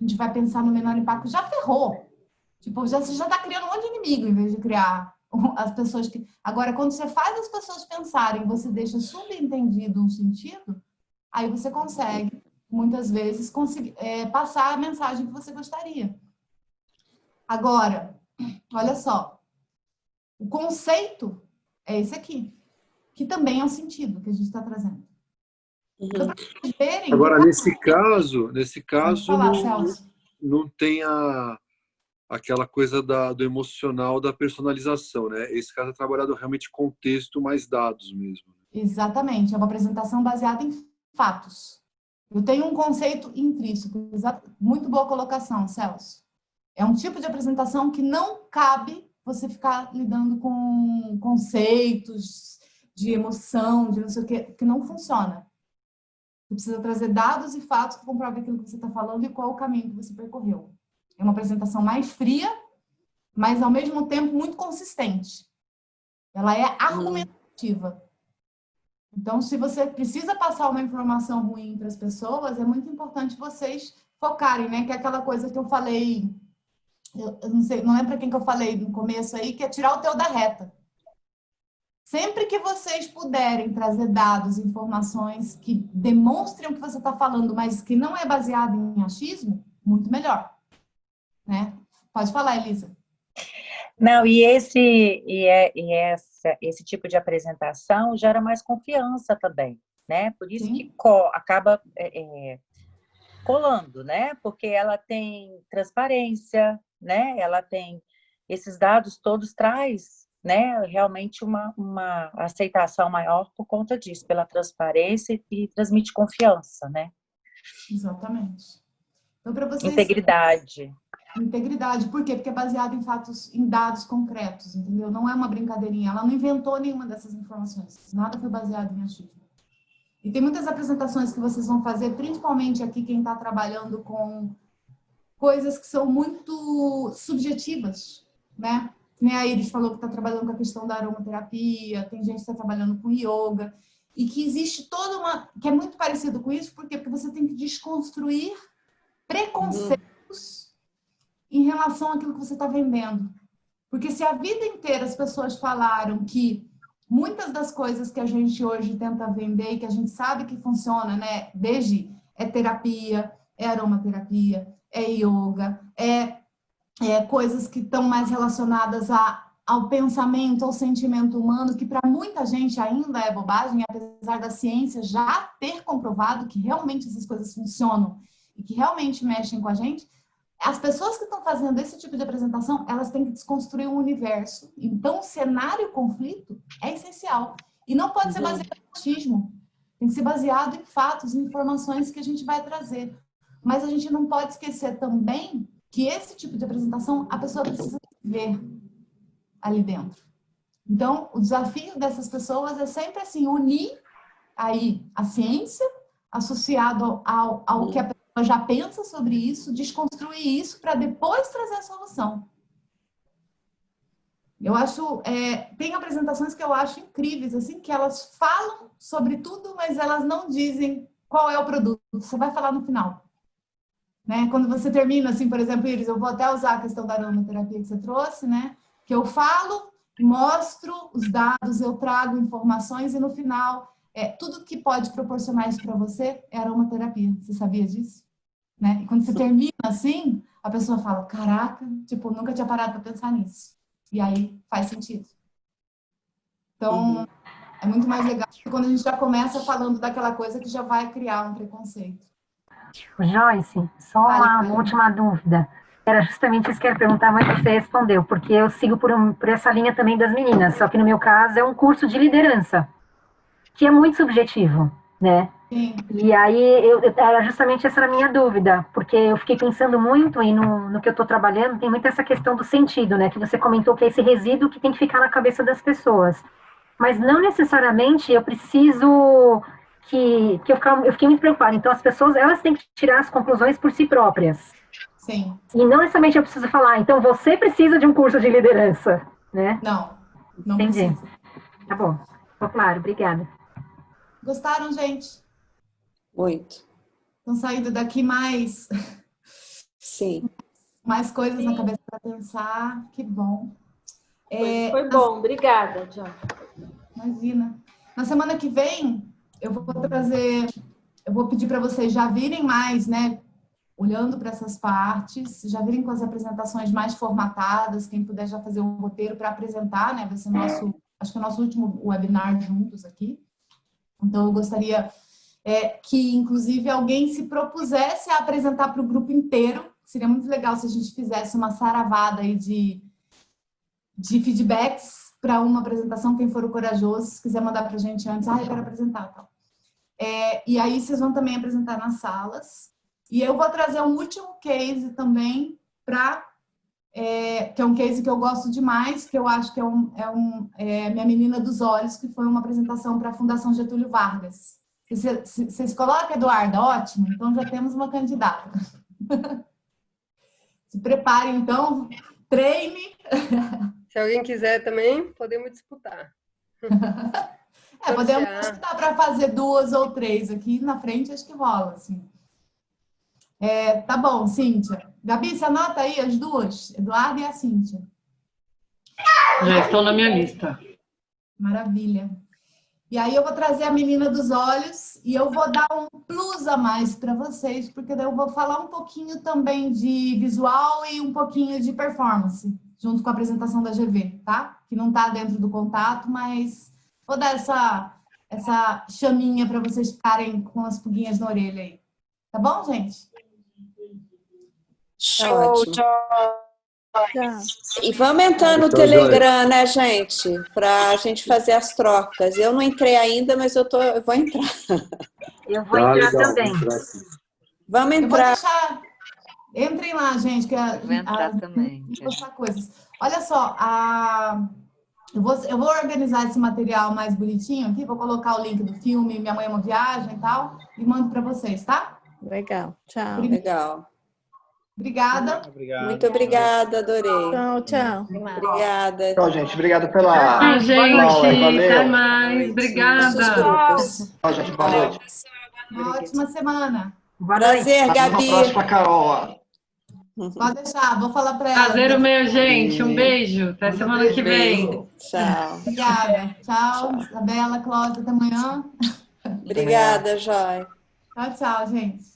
gente vai pensar no menor impacto, já ferrou. Tipo, você já está criando um monte de inimigo em vez de criar as pessoas que... Agora, quando você faz as pessoas pensarem, você deixa subentendido um sentido, aí você consegue, muitas vezes, passar a mensagem que você gostaria. Agora, olha só, o conceito é esse aqui, que também é o sentido que a gente está trazendo. Agora, nesse caso falar, não tem aquela coisa do emocional, da personalização, né? Esse caso é trabalhado realmente contexto mais dados mesmo. Exatamente, é uma apresentação baseada em fatos. Eu tenho um conceito intrínseco, muito boa colocação, Celso. É um tipo de apresentação que não cabe você ficar lidando com conceitos de emoção, de não sei o que não funciona. Você precisa trazer dados e fatos que comprovem aquilo que você está falando e qual o caminho que você percorreu. É uma apresentação mais fria, mas ao mesmo tempo muito consistente. Ela é argumentativa. Então, se você precisa passar uma informação ruim para as pessoas, é muito importante vocês focarem, né? Que é aquela coisa que eu falei, eu não sei, não lembro para quem que eu falei no começo aí, que é tirar o teu da reta. Sempre que vocês puderem trazer dados, informações que demonstrem o que você está falando, mas que não é baseado em achismo, muito melhor. Né? Pode falar, Elisa. Não, e esse tipo de apresentação gera mais confiança também, né? Por isso que acaba colando, né? Porque ela tem transparência, né? Ela tem esses dados todos, traz, né? Realmente uma aceitação maior por conta disso, pela transparência e transmite confiança, né? Exatamente. Então, para vocês... Integridade, por quê? Porque é baseado em fatos, em dados concretos, entendeu? Não é uma brincadeirinha, ela não inventou nenhuma dessas informações, nada foi baseado em achismo. E tem muitas apresentações que vocês vão fazer, principalmente aqui quem está trabalhando com coisas que são muito subjetivas, né? Nem a Iris falou que está trabalhando com a questão da aromaterapia, tem gente que está trabalhando com yoga, e que existe toda uma... que é muito parecido com isso, por quê? Porque você tem que desconstruir preconceitos em relação àquilo que você está vendendo. Porque se a vida inteira as pessoas falaram que muitas das coisas que a gente hoje tenta vender e que a gente sabe que funciona, né? Desde terapia, aromaterapia, yoga, coisas que estão mais relacionadas ao pensamento, ao sentimento humano, que para muita gente ainda é bobagem, apesar da ciência já ter comprovado que realmente essas coisas funcionam e que realmente mexem com a gente. As pessoas que estão fazendo esse tipo de apresentação, elas têm que desconstruir um universo. Então, o cenário conflito é essencial. E não pode ser baseado em achismo. Tem que ser baseado em fatos, em informações que a gente vai trazer. Mas a gente não pode esquecer também que esse tipo de apresentação a pessoa precisa ver ali dentro. Então, o desafio dessas pessoas é sempre assim, unir aí a ciência associado ao que a pessoa já pensa sobre isso, desconstruir isso para depois trazer a solução. Eu acho, tem apresentações que eu acho incríveis, assim, que elas falam sobre tudo, mas elas não dizem qual é o produto. Você vai falar no final. Né? Quando você termina, assim, por exemplo, Iris, eu vou até usar a questão da aromaterapia que você trouxe, né? Que eu falo, mostro os dados, eu trago informações e no final, tudo que pode proporcionar isso para você é aromaterapia. Você sabia disso? Né? E quando você termina assim, a pessoa fala, caraca, tipo, nunca tinha parado para pensar nisso. E aí faz sentido. Então, é muito mais legal quando a gente já começa falando daquela coisa que já vai criar um preconceito. Joyce, só uma última dúvida. Era justamente isso que eu ia perguntar, mas você respondeu, porque eu sigo por essa linha também das meninas, só que no meu caso é um curso de liderança, que é muito subjetivo, né? Sim. E aí, era justamente essa a minha dúvida, porque eu fiquei pensando muito, e no que eu estou trabalhando, tem muito essa questão do sentido, né? Que você comentou que é esse resíduo que tem que ficar na cabeça das pessoas. Mas não necessariamente eu preciso eu fiquei muito preocupada. Então, as pessoas, elas têm que tirar as conclusões por si próprias. Sim. E não necessariamente eu preciso falar, então você precisa de um curso de liderança, né? Não entendi. Precisa. Tá bom, ficou claro, obrigada. Gostaram, gente? Muito. Estão saindo daqui mais... Sim. Mais coisas na cabeça para pensar, que bom. Foi bom, obrigada, John. Imagina. Na semana que vem, eu vou pedir para vocês já virem mais, né? Olhando para essas partes, já virem com as apresentações mais formatadas, quem puder já fazer um roteiro para apresentar, né? Vai ser acho que é o nosso último webinar juntos aqui. Então, eu gostaria que, inclusive, alguém se propusesse a apresentar para o grupo inteiro. Seria muito legal se a gente fizesse uma saravada aí de feedbacks para uma apresentação, quem for o corajoso, se quiser mandar para a gente antes, eu quero apresentar. Tal. E aí vocês vão também apresentar nas salas. E eu vou trazer um último case também, que é um case que eu gosto demais, que eu acho que é Minha Menina dos Olhos, que foi uma apresentação para a Fundação Getúlio Vargas. Vocês colocam, Eduardo, ótimo, então já temos uma candidata. Se preparem, então, treine. Se alguém quiser também, podemos disputar. Podemos disputar para fazer 2 ou 3 aqui na frente, acho que rola, assim. Tá bom, Cíntia. Gabi, você anota aí as duas, Eduardo e a Cíntia. Já estão na minha lista. Maravilha. E aí eu vou trazer a Menina dos Olhos e eu vou dar um plus a mais para vocês, porque daí eu vou falar um pouquinho também de visual e um pouquinho de performance, junto com a apresentação da GV, tá? Que não tá dentro do contato, mas vou dar essa chaminha para vocês ficarem com as pulguinhas na orelha aí. Tá bom, gente? Show, E vamos entrar no Telegram, né, gente? Para a gente fazer as trocas. Eu não entrei ainda, mas eu vou entrar. Eu vou entrar também. Vamos entrar. Entrem lá, gente. Que vou entrar também. Postar coisas. Olha só, eu vou organizar esse material mais bonitinho aqui, vou colocar o link do filme Minha Mãe é uma Viagem e tal, e mando para vocês, tá? Legal, tchau. Legal. Obrigada. Muito obrigada, adorei. Tchau. Obrigada. Tchau, gente. Obrigado pela gente. Valeu. Até mais. Obrigada. Tchau, gente. Boa noite. Uma ótima semana. Prazer, Gabi. Até a próxima, Carol. Pode deixar, vou falar para ela. Prazer o meu, gente. Um beijo. Até semana que vem. Tchau. Obrigada. Tchau, Isabela, Cláudia, até amanhã. Obrigada, Joy. Tchau, gente.